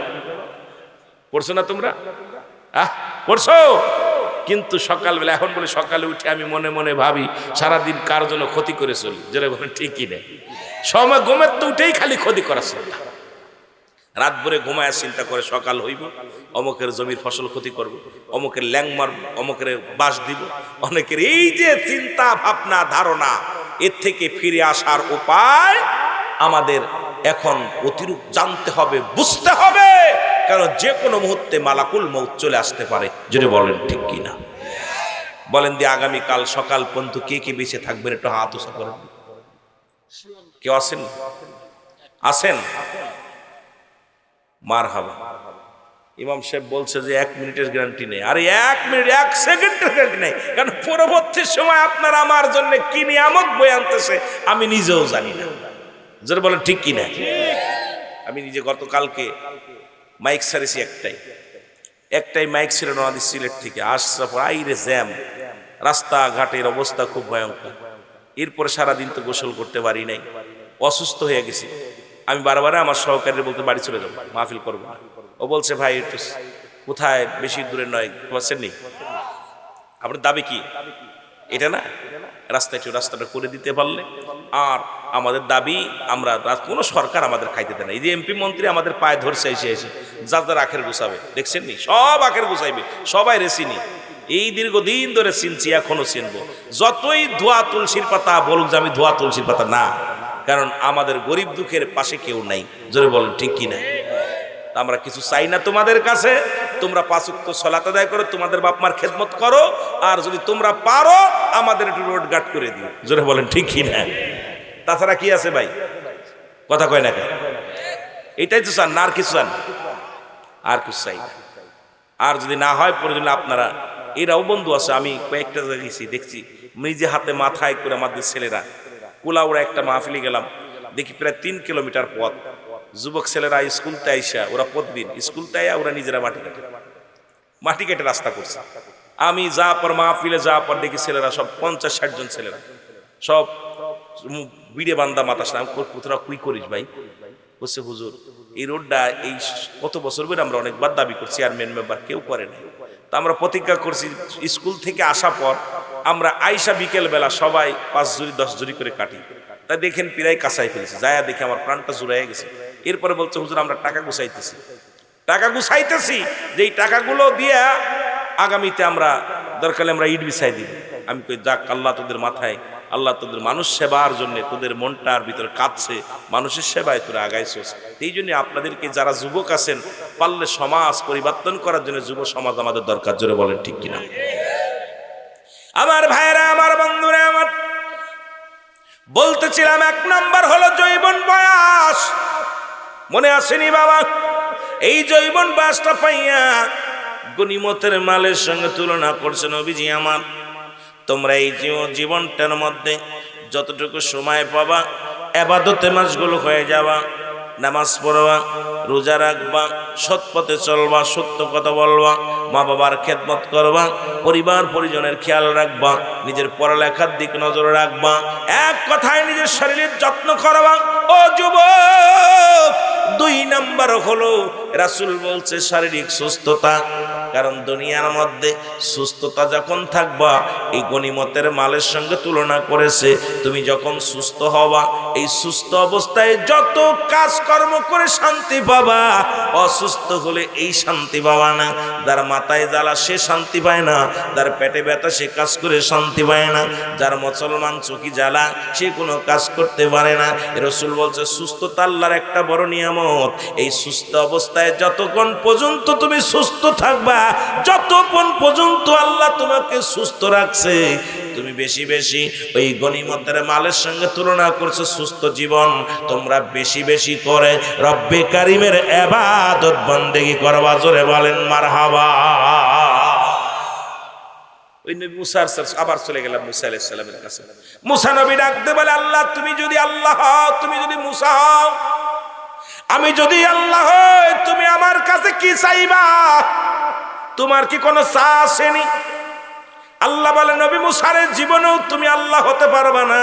পড়ছো না তোমরা? পড়ছো? কিন্তু সকালবেলা এখন বলে সকালে উঠে আমি মনে মনে ভাবি সারাদিন কার জন্য ক্ষতি করে চলি। যেটা বলেন ঠিকই নেই, সময় ঘুমের তো উঠেই খালি ক্ষতি করার চিন্তা, রাত ভরে ঘুমায় চিন্তা করে সকাল হইব, অমুকের জমির ফসল ক্ষতি করব, অমুকের ল্যাং মারব, অমুকের বাস দিব। অনেকের এই যে চিন্তা ভাবনা ধারণা, এর থেকে ফিরে আসার উপায় আমাদের এখন অতিরিক্ত জানতে হবে, বুঝতে হবে, কারণ যে কোনো মুহূর্তে মালাকুল মউত চলে আসতে পারে। যদি বলেন ঠিক কিনা বলেন দিয়ে আগামীকাল সকাল পর্যন্ত কে কে বেঁচে থাকবেন একটু হাত উঁচু করেন। কেউ আছেন? আছেন? মারহাবা। ইমাম সাহেব বলছে যে 1 মিনিটের গ্যারান্টি নেই। আরে 1 মিনিট 1 সেকেন্ডের গ্যারান্টি নেই, কারণ পরবর্তী সময় আপনার আমার জন্য কি নিয়ামত বয়ে আনতেছে আমি নিজেও জানি না। যারা বলেন ঠিক কিনা। আমি নিজে গতকালকে মাইক সারিছি, একটাই মাইক ছিল নদী সিলেট থেকে আসছে, আইরে জ্যাম, রাস্তাঘাটের অবস্থা খুব ভয়ঙ্কর। এরপরে সারাদিন তো গোসল করতে পারি নাই, অসুস্থ হয়ে গেছি। আমি বারবার আমার সহকারীরা বলতে বাড়ি চলে যাবো, মাহফিল করবো না। ও বলছে ভাই একটু কোথায়, বেশি দূরে নয়, পাচ্ছেন নি? আপনার দাবি কি এটা না? রাস্তাটা করে দিতে পারলে। আর আমাদের দাবি, আমরা কোনো সরকার আমাদের খাইতে দেয় না। এই যে এমপি মন্ত্রী আমাদের পায়ে ধরছে এসে যার আখের গুছাবে, দেখছেন নি? সব আখের গুছাইবে, সবাই রেসিনি। এই দীর্ঘদিন ধরে চিনছি, এখনো চিনবো। যতই ধোয়া তুলসীর পাতা বলুক যে আমি ধোয়া তুলসীর পাতা না, কারণ আমাদের গরিব দুঃখের পাশে কেউ নাই। জোরে বলেন ঠিক কিনা। আমরা কিছু চাই না তোমাদের কাছে, তোমরা 5 ওয়াক্ত সালাত আদায় করো, তোমাদের বাপ মার খেদমত করো, আর যদি তোমরা পারো আমাদের একটু রোড গার্ড করে দিও। জোরে বলেন ঠিক কিনা। তাছাড়া কি আছে ভাই? কথা কয় না কেন? এটাই তো চান না, আর কিছু চান? আর কিছু চাই না। আর যদি না হয় প্রয়োজন আপনারা, এরাও বন্ধু আছে, আমি কয়েকটা জায়গায় গেছি, দেখছি নিজে হাতে মাথায় করে আমাদের ছেলেরা কুলাউড়া একটা মাহফিলে গেলাম, দেখি প্রায় 3 কিলোমিটার পথ, যুবক ছেলেরা স্কুলতে আইসা, ওরা প্রতিদিন স্কুলতে আইয়া ওরা নিজেরা মাটি কেটে রাস্তা করছে। আমি যা পর মাহফিলে যা পর দেখি ছেলেরা সব 50-60 জন ছেলেরা সব বিড়ে বান্দা মাতাস না। তোরা কুই করিস ভাই? বলছে হুজুর এই রোডটা এই কত বছর ধরে আমরা অনেকবার দাবি করছি, চেয়ারম্যান মেম্বার কেউ করে নাই। তা আমরা প্রতিজ্ঞা করছি স্কুল থেকে আসা পর আমরা আইসা বিকেল বেলা সবাই 5 জুড়ি 10 জুড়ি করে কাটি। তাই দেখেন প্রায় কাঁচাই ফেলেছি, যায়া দেখে আমার প্রাণটা জুড়াইয়া গেছে। এরপরে বলছে হুজুর আমরা টাকা গুছাইতেছি, যে এই টাকাগুলো দিয়ে আগামীতে আমরা দরকারে আমরা ইট বিছাই দিব। আমি কই যাক, আল্লাহ তোদের মাথায়, আল্লাহ তোদের মানুষ সেবার জন্য তোদের মনটার ভিতরে কাঁদছে, মানুষের সেবায় তোরা আগাইছস। এই জন্য আপনাদেরকে যারা যুবক আছেন, পারলে সমাজ পরিবর্তন করার জন্য যুব সমাজ আমাদের দরকার। জোরে বলেন ঠিক কিনা। আমার ভাইরা, আমার বন্ধুরা, আমার বলতেছিলাম 1 নাম্বার হলো যৌবন বয়স। মনে আসেনি বাবা? এই যৌবন বয়সটা পাইয়া গনিমতের মালের সঙ্গে তুলনা করছে নবীজি আমার। তোমরা এই জীবনটার মধ্যে যতটুকু সময় পাবা ইবাদতে মাসগুলো হয়ে যাবা, নামাজ পড়বা, রোজা রাখবা, সৎ পথে চলবা, সত্য কথা বলবা, মা বাবার খেদমত করবা, পরিবার পরিজনের খেয়াল রাখবা, নিজের পড়ালেখার দিক নজর রাখবা, এক কথায় নিজের শরীরের যত্ন করবা। ও যুবক, 2 নাম্বার হলো রাসূল বলছে শারীরিক সুস্থতা। কারণ দুনিয়ার মধ্যে সুস্থতা যখন থাকবা, এই গনিমতের মালের সঙ্গে তুলনা করেছে। তুমি যখন সুস্থ হবা, এই সুস্থ অবস্থায় যত কাজকর্ম করে শান্তি পাবা, অসুস্থ হলে এই শান্তি পাবা না। যার মাথায় জ্বালা সে শান্তি পায় না, যার পেটে ব্যথা সে কাজ করে শান্তি পায় না, যার মুসলমান চোখে জ্বালা সে কোনো কাজ করতে পারে না। রাসূল বলছে সুস্থতা আল্লাহর একটা বড় নিয়ামত। এই সুস্থ অবস্থায় যতক্ষণ পর্যন্ত তুমি সুস্থ থাকবা, যতক্ষণ পর্যন্ত আল্লাহ তোমাকে সুস্থ রাখছে, তুমি বেশি বেশি ওই গনিমতের মালের সঙ্গে তুলনা করছো সুস্থ জীবন। তোমরা বেশি বেশি করে রব্বে কারিমের ইবাদত বন্দেগী করবা। জোরে বলেন মারহাবা। ওই নবী মুসা আবার চলে গেলাম মুসা আলাইহিস সালামের কাছে। মুসা নবী ডাকতে বলে আল্লাহ তুমি যদি আল্লাহ হও, তুমি যদি মুসা হও, আমি যদি আল্লাহ হই, তুমি আমার কাছে কি চাইবা? তোমার কি কোনো চা আসেনি? আল্লাহ বলে নবী মুসারের জীবনেও তুমি আল্লাহ হতে পারবা না।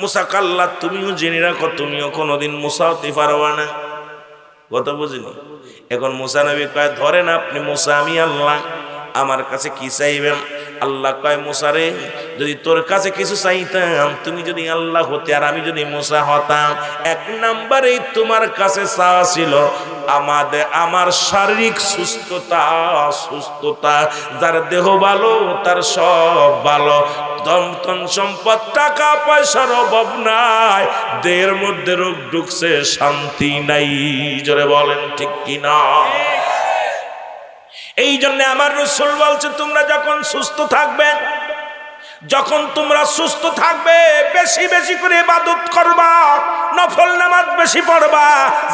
মুসা আল্লাহ তুমিও জেনে রাখো, তুমিও কোনোদিন মুসা হতে পারবা না। কথা বুঝিনি? এখন মুসা নবী কয় ধরেন আপনি মুসা, আমি আল্লাহ, আমার কাছে কি চাইবেন? আল্লাহ কয় মুসা রে, যদি তোর কাছে কিছু চাইতাম, তুমি যদি আল্লাহ হতে আর আমি যদি মুসা হতাম, 1 নম্বরেই তোমার কাছে চাওয়া ছিল আমার শারীরিক সুস্থতা, যার দেহ ভালো তার সব ভালো, ধন সম্পদ টাকা পয়সার অভাব নাই, দেহের মধ্যে রোগ ঢুকছে শান্তি নাই। জোরে বলেন ঠিক কিনা? এই জন্য আমার রাসূল বলছে তোমরা যখন সুস্থ থাকবে, যখন তোমরা সুস্থ থাকবে বেশি বেশি করে ইবাদত করবা, নফল নামাজ বেশি পড়বা,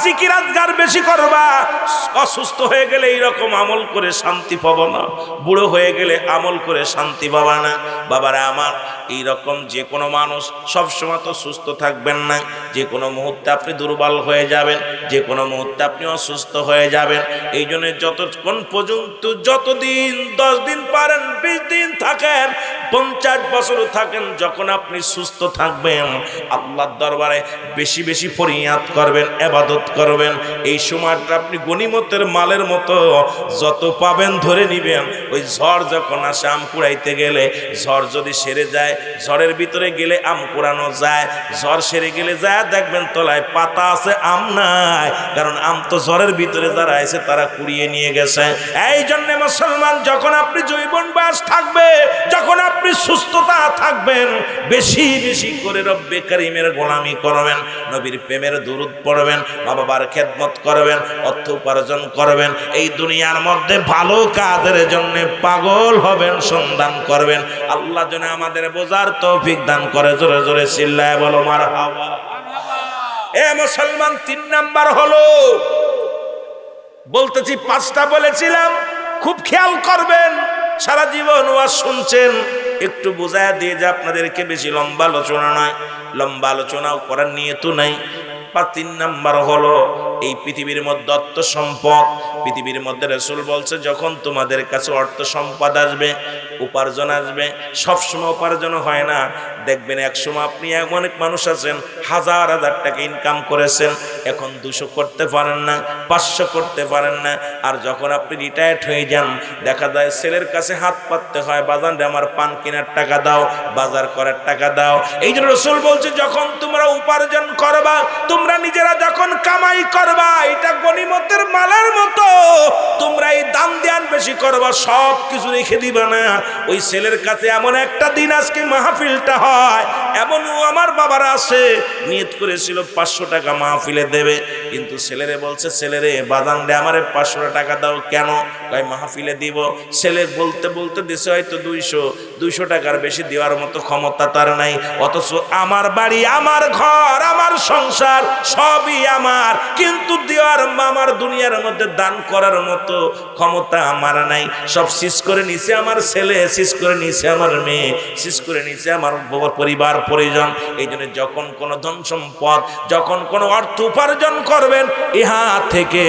জিকির আজকার বেশি করবা। অসুস্থ হয়ে গেলে এইরকম আমল করে শান্তি পাবো না, বুড়ো হয়ে গেলে আমল করে শান্তি পাবা না। বাবারা আমার, এইরকম যে কোনো মানুষ সবসময় তো সুস্থ থাকবেন না, যে কোনো মুহূর্তে আপনি দুর্বল হয়ে যাবেন, যে কোনো মুহূর্তে আপনি অসুস্থ হয়ে যাবেন। এই জন্য যতক্ষণ পর্যন্ত, যতদিন 10 দিন পারেন, 20 দিন থাকেন, 50 বছর থাকেন, যখন আপনি সুস্থ থাকবেন আল্লাহর দরবারে বেশি বেশি ফরিয়াদ করবেন, ইবাদত করবেন। এই সময়টা আপনি গনিমতের মালের মতো যত পাবেন ধরে নিবেন। ওই ঝড় যখন আসে, আম কুড়াইতে গেলে ঝড় যদি সেরে যায়, ঝড়ের ভিতরে গেলে আম কুড়ানো যায়, ঝড় সেরে গেলে যায় দেখবেন তলায় পাতা আছে, আম নাই, কারণ আম তো ঝড়ের ভিতরে যারা আছে তারা কুড়িয়ে নিয়ে গেছে। এই জন্য মুসলমান, যখন আপনি যৌবন বয়স থাকবে, যখন আপনি সুস্থতা থাকবেন, বেশি বেশি করে রব্বে কারীমের গোলামি করবেন, নবীর প্রেমের দুরূদ পড়বেন, মা বাবার খেদমত করবেন, অর্থ উপার্জন করবেন, এই দুনিয়ার মধ্যে ভালো কাজের জন্য পাগল হবেন, সন্ধান করবেন। আল্লাহ যেন আমাদের বোঝার তৌফিক দান করে। জোরে জোরে চিল্লায় বলো মারহাবা। এ মুসলমান, 3 নাম্বার হলো, বলতেছি 5টা বলেছিলাম, খুব খেয়াল করবেন। সারা জীবন ওয়াজ শুনছেন, একটু বোঝায় দিয়ে যে আপনাদেরকে বেশি লম্বা আলোচনা নয়, লম্বা আলোচনাও করার নিয়ত নাই। 3 নাম্বার হলো, এই পৃথিবীর মধ্যে অর্থ সম্পদ, পৃথিবীর মধ্যে রাসূল বলছে যখন তোমাদের কাছে অর্থ সম্পদ আসবে, উপার্জন আসবে, সবসময় উপার্জন হয় না। দেখবেন এক সময় আপনি অনেক মানুষ আছেন হাজার হাজার টাকা ইনকাম করেছেন, এখন 200 করতে পারেন না, 500 করতে পারেন না। আর যখন আপনি রিটায়ার্ড হয়ে যান, দেখা যায় ছেলের কাছে হাত পাততে হয়, বাজান রে আমার পান কেনার টাকা দাও, বাজার করার টাকা দাও। এই জন্য রাসূল বলছে যখন তোমরা উপার্জন করবা, তোমরা নিজেরা যখন কামাই করবা, এটা গনিমতের মালের মতো, তোমরা এই দান ধ্যান বেশি করবা, সব কিছু রেখে দিবা না। ওই ছেলের কাছে এমন একটা দিন আজকে মাহফিলটা হয়, এমনও আমার বাবারা আছে নিয়ত করেছিল 500 টাকা মাহফিলে দেবে, কিন্তু ছেলেরে বলছে ছেলেরে বাজান রে আমারে 500 টাকা দাও। কেন? কয় মাহফিলে দিব। ছেলে বলতে বলতে দেশে হয়তো 200 টাকার বেশি দেওয়ার মতো ক্ষমতা তার নাই, অথচ আমার বাড়ি, আমার ঘর, আমার সংসার সবই আমার, কিন্তু দেওয়ার, আমার দুনিয়ার মধ্যে দান করার মতো ক্ষমতা আমার নাই। সব শেষ করে নিছে আমার ছেলে, শেষ করে নিছে আমার মেয়ে, শেষ করে নিছে আমার পরিবার পরিজন। এই জন্য যখন কোনো ধন সম্পদ, যখন কোনো অর্থ উপার্জন করবেন, ইহা থেকে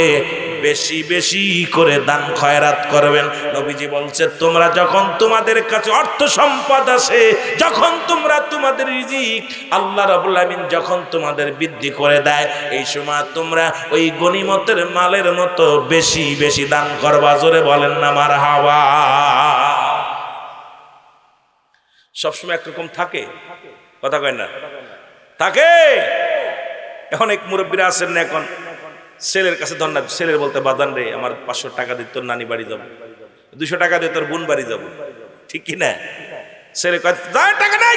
বেশি বেশি করে দান খয়রাত করবেন। নবীজি বলছে তোমরা যখন তোমাদের কাছে অর্থ সম্পদ আসে, যখন তোমরা তোমাদের রিজিক আল্লাহ রাব্বুল আমিন যখন তোমাদের বৃদ্ধি করে দেয়, এই সময় তোমরা ওই গনিমতের মালের মতো বেশি বেশি দান করবা। জোরে বলেন না মারহাবা। সবসময় একরকম থাকে? কথা কয় না? থাকে। এখন এক মুরব্বীরা আছেন না, এখন ছেলের কাছে ধন্যবাদ, ছেলের বলতে বাদান রে আমার 500 টাকা দিয়ে তোর নানি বাড়ি যাবো, 200 টাকা দিয়ে তোর বোন বাড়ি যাবো, ঠিক কি না? ছেলে কয় টাকা নাই,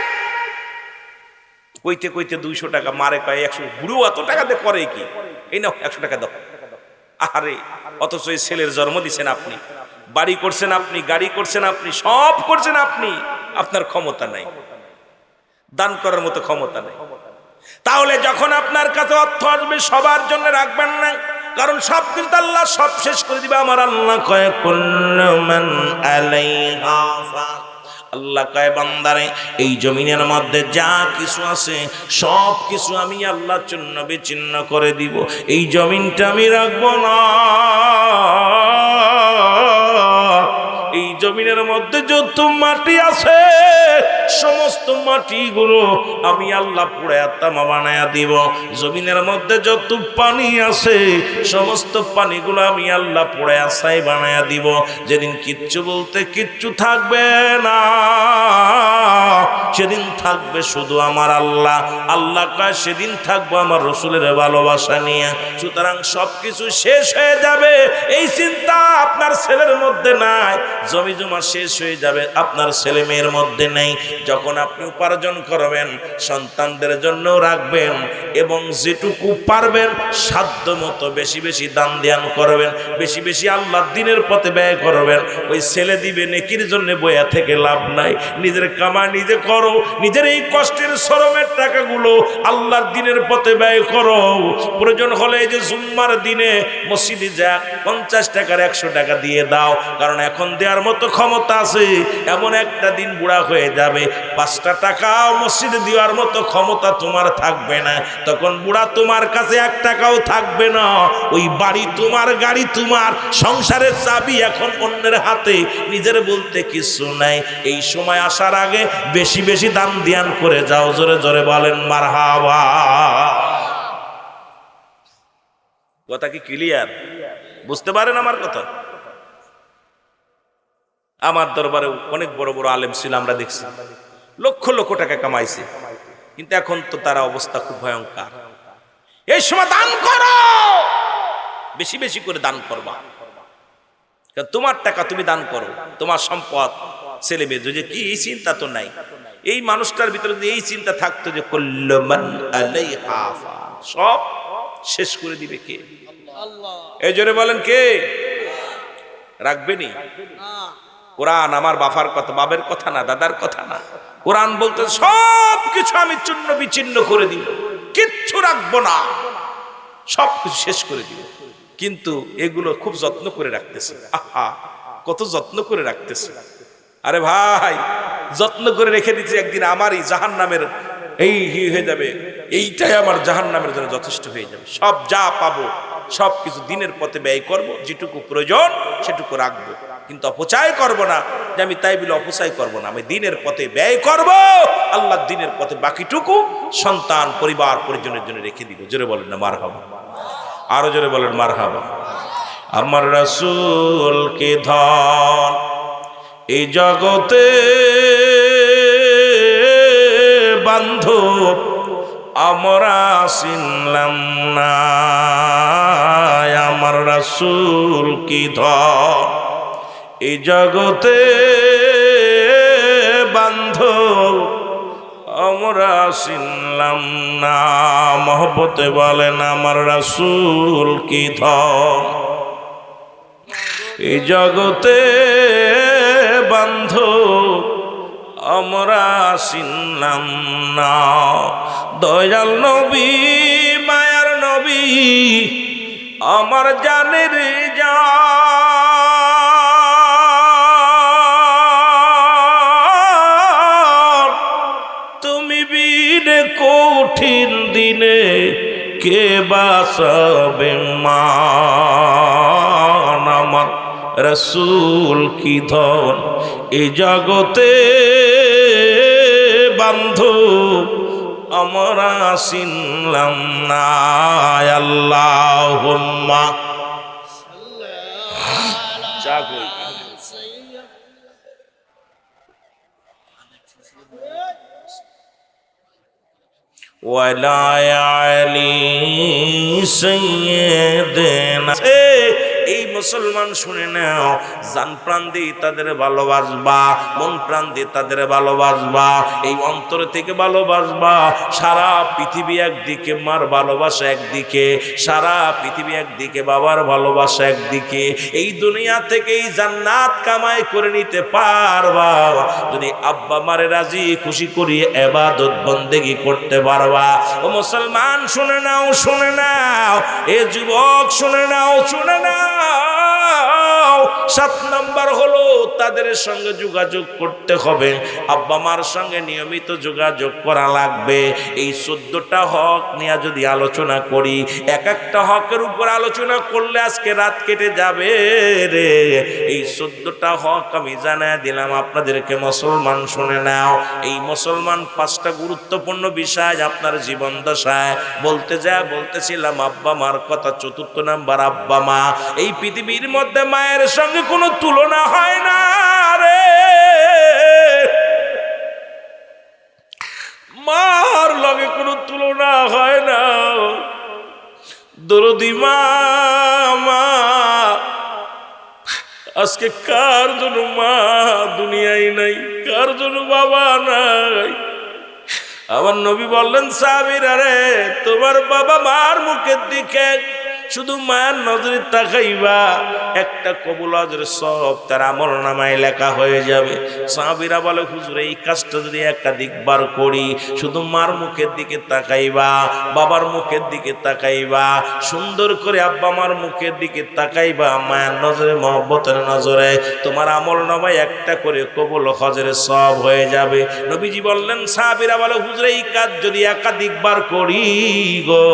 কইতে কইতে 200 টাকা মারে, কয় 100, বুড়ো অত টাকা দিয়ে করে কি, এই নাও 100 টাকা দাও। আরে অথচ এই ছেলের জন্ম দিচ্ছেন আপনি, বাড়ি করছেন আপনি, গাড়ি করছেন আপনি, সব করছেন আপনি, আপনার ক্ষমতা নাই, দান করার মতো ক্ষমতা নাই। তাহলে যখন আপনার কাছে অর্থ আসবে সবার জন্য রাখবেন না, কারণ সব কিন্তু আল্লাহ সব শেষ করে দিবে। আমার আল্লাহ কয় কুল্লু মান আলাইহা ফান, আল্লাহ কয় বান্দারে এই জমিনের মধ্যে যা কিছু আছে সব কিছু আমি আল্লাহর জন্য বিচ্ছিন্ন করে দিব, এই জমিনটা আমি রাখবো না। এই জমিনের মধ্যে যত মাটি আছে সমস্ত মাটিগুলো আমি আল্লাহ পুড়ায়া তামা বানায়া দিব। জমিনের মধ্যে যত পানি আছে সমস্ত পানিগুলো আমি আল্লাহ পুড়ায়া ছাই বানায়া দিব। যেদিন কিচ্ছু বলতে কিচ্ছু থাকবে না, সেদিন থাকবে শুধু আমার আল্লাহ। আল্লাহ কয় সেদিন থাকবো আমার রসুলের ভালোবাসা নিয়ে। সুতরাং সবকিছু শেষ হয়ে যাবে এই চিন্তা আপনার ছেলের মধ্যে নাই। জমি জমা শেষ হয়ে যাবে আপনার ছেলে মেয়ের মধ্যে নেই। যখন আপনি উপার্জন করবেন সন্তানদের জন্য রাখবেন এবং যেটুকু পারবেন সাধ্য মতো বেশি বেশি দান ধ্যান করবেন, বেশি বেশি আল্লাহর দ্বীনের পথে ব্যয় করবেন। ওই ছেলে দিবে নেকির জন্য বইয়া থেকে লাভ নাই। নিজের কামাই নিজে করো, নিজের এই কষ্টের শ্রমের টাকাগুলো আল্লাহর দ্বীনের পথে ব্যয় করো। প্রয়োজন হলে এই যে জুম্মার দিনে মসজিদে যা 50 টাকার 100 টাকা দিয়ে দাও, কারণ এখন দেওয়ার মতো ক্ষমতা আছে। এমন একটা দিন বুড়া হয়ে যাবে 5টা টাকাও মসজিদে দেওয়ার মতো ক্ষমতা তোমার থাকবে না। তখন বুড়া তোমার কাছে 1 টাকাও থাকবে না। ওই বাড়ি তোমার, গাড়ি তোমার, সংসারের চাবি এখন অন্যের হাতে, নিজের বলতে কিছু নাই। এই সময় আসার আগে বেশি বেশি দান ধ্যান করে যাও। জোরে জোরে বলেন মারহাবা। কথা কি ক্লিয়ার? বুঝতে পারেন আমার কথা? আমার দরবারে অনেক বড় বড় আলেম ছিল, আমরা দেখছি লক্ষ লক্ষ টাকা কামাইছে, কিন্তু এখন তো তার অবস্থা খুব ভয়ঙ্কর। এই সময় দান করো, বেশি বেশি করে দান করবা। তোমার টাকা তুমি দান করো, তোমার সম্পদ, ছেলে মেয়ে যে কি, এই চিন্তা তো নাই। এই মানুষটার ভিতরে যদি এই চিন্তা থাকতো যে কুল্লু মান আলাইহা ফান, সব শেষ করে দিবে কে? এই জোরে বলেন কে? রাখবেনি? কোরআন আমার বাবার কথা, বাবের কথা না, দাদার কথা না। কোরআন বলতে সব কিছু আমি চূর্ণ বিচ্ছিন্ন করে দিব, কিচ্ছু রাখবো না, সব কিছু শেষ করে দিব। কিন্তু এগুলো খুব যত্ন করে রাখতেছে। আহা, কত যত্ন করে রাখতেছে। আরে ভাই, যত্ন করে রেখে দিচ্ছে, একদিন আমারই জাহান্নামের এই হয়ে যাবে, এইটাই আমার জাহান্নামের জন্য যথেষ্ট হয়ে যাবে। সব যা পাবো সব কিছু দিনের পথে ব্যয় করব, যেটুকু প্রয়োজন সেটুকু রাখবো, কিন্তু অপচয় করব না। যে আমি তাই বলে অপচয় করব না, আমি দিনের পথে ব্যয় করব, আল্লাহর দিনের পথে বাকিটুকু সন্তান, পরিবার, পরিজনের জন্য রেখে দিব। জোরে বলেন না মারহাবা। আরো জোরে বলেন মারহাবা। আমার রাসূল কে ধন এই জগতে বান্ধব আমরা চিনলাম না। আমার রাসূল কি ধন এই জগতে বান্ধব আমরা চিনলাম না। মহব্বতে বলেন আমার রাসূল কি ধন এই জগতে বান্ধব আমরা চিনলাম না। দয়াল নবী, মায়ার নবী, আমার জানের জান, তুমি বিনে কঠিন দিনে কে বাঁচাবে মান। আমার রাসূল কি ধন এই জগতে বান্ধব আমরা চিনলাম না। আল্লাহুম্মা জাগো ওয়ালা আলী সাইয়্যিদিনা। এই মুসলমান শুনে নাও, জান প্রাণ দিয়ে তাদের ভালোবাসবা, মন প্রাণ দিয়ে তাদের ভালোবাসবা, এই অন্তর থেকে ভালোবাসবা। সারা পৃথিবী একদিকে, মার ভালোবাসা একদিকে, সারা পৃথিবী একদিকে, বাবার ভালোবাসা একদিকে। এই দুনিয়া থেকে এই জান্নাত কামাই করে নিতে পারবা যদি আব্বা মারে রাজি খুশি করিয়ে ইবাদত বন্দেগী করতে পারবা। ও মুসলমান শুনে নাও, শুনে নাও, এ যুবক শুনে নাও, শুনে নাও, 7 নাম্বার হলো তাদের সঙ্গে যোগাযোগ করতে হবে, আব্বা মার সঙ্গে নিয়মিত যোগাযোগ করা লাগবে। এই 14টা হক নিয়ে যদি আলোচনা করি, এক একটা হকের উপর আলোচনা করলে আজকে রাত কেটে যাবে রে। এই 14টা হক আমি জানাই দিলাম আপনাদেরকে, মুসলমান শুনে নাও। এই মুসলমান 5টা গুরুত্বপূর্ণ বিষয় আপনার জীবন দশায় বলতেছিলাম আব্বা মার কথা। 4 নাম্বার আব্বা মা। এই পৃথিবীর মধ্যে মায়ের সঙ্গে কোনো তুলনা হয় না রে। মার লগে কোনো তুলনা হয় না। দরদি মা, আজকে কার জন্য মা দুনিয়ায় নাই, কার জন্য বাবা নাই। আমার নবী বললেন সাহাবীরা রে, তোমার বাবা মার মুখের দিকে শুধু মায়ের নজরে তাকাইবা, একটা কবুল আজর সব তার আমল নামায় লেখা হয়ে যাবে। সাহাবীরা বলে হুজুর এই কাজটা যদি একাধিকবার করি, শুধু মার মুখের দিকে তাকাইবা, বাবার মুখের দিকে তাকাইবা, সুন্দর করে আব্বা মার মুখের দিকে তাকাইবা, মায়ের নজরে মহব্বতের নজরে তোমার আমল নামায় একটা করে কবুল হজরে সব হয়ে যাবে। নবীজি বললেন, সাহাবীরা বলে হুজুর এই কাজ যদি একাধিকবার করি গো,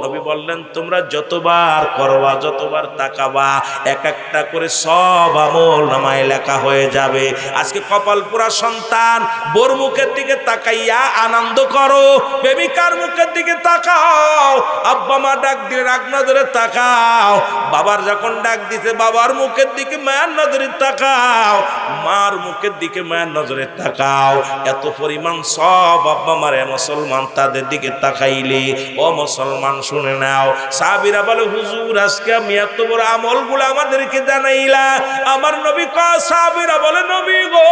নবী বললেন তোমরা যতবার করবা, যতবার তাকাবা, এক একটা করে সব আমল নামায় লেখা হয়ে যাবে। আজকে কপাল পুরা সন্তান বোর মুখের দিকে তাকাইয়া আনন্দ করো, প্রেমিকার মুখের দিকে তাকাও, আব্বা মা ডাক দিয়ে রাগ নজরে তাকাও, বাবার যখন ডাক দিতে বাবার মুখের দিকে মায়ের নজরে তাকাও, মার মুখের দিকে মায়ের নজরে তাকাও। এত পরিমাণ সব আব্বা মারে মুসলমান তাদের দিকে তাকাইলে, ও মুসলমান শুনে নাও। সাহাবীরা বলে হুজুর আজকে আমি এত বড় আমলগুলো আমাদেরকে জানাইলা। আমার নবী কয়, সাহাবীরা বলে নবী গো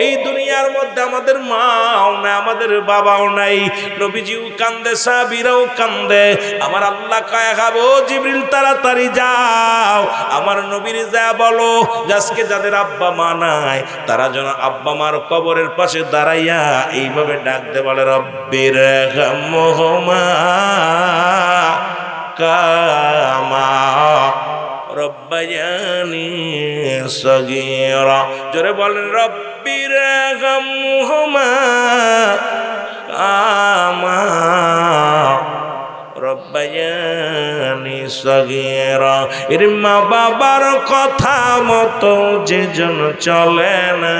এই দুনিয়ার মধ্যে আমাদের মাও নাই, আমাদের বাবাও নাই। নবীজিও কান্দে, সাহাবীরাও কান্দে। আমার আল্লাহ কয় খাবো জিবরিল তাড়াতাড়ি যাও, আমার নবীর যা বলো আজকে যাদের আব্বা মা নাই তারা যেন আব্বা মার কবরের পাশে দাঁড়াইয়া এইভাবে ডাক দে, বলে রব্বির হামহুমা কামা রব্বায়ানি সগীরা। জোরে বলেন রব্বির হামহুমা কামা রব্বায়ানি সগীরা। এর মা বাবার কথা মতো যে জন চলে না,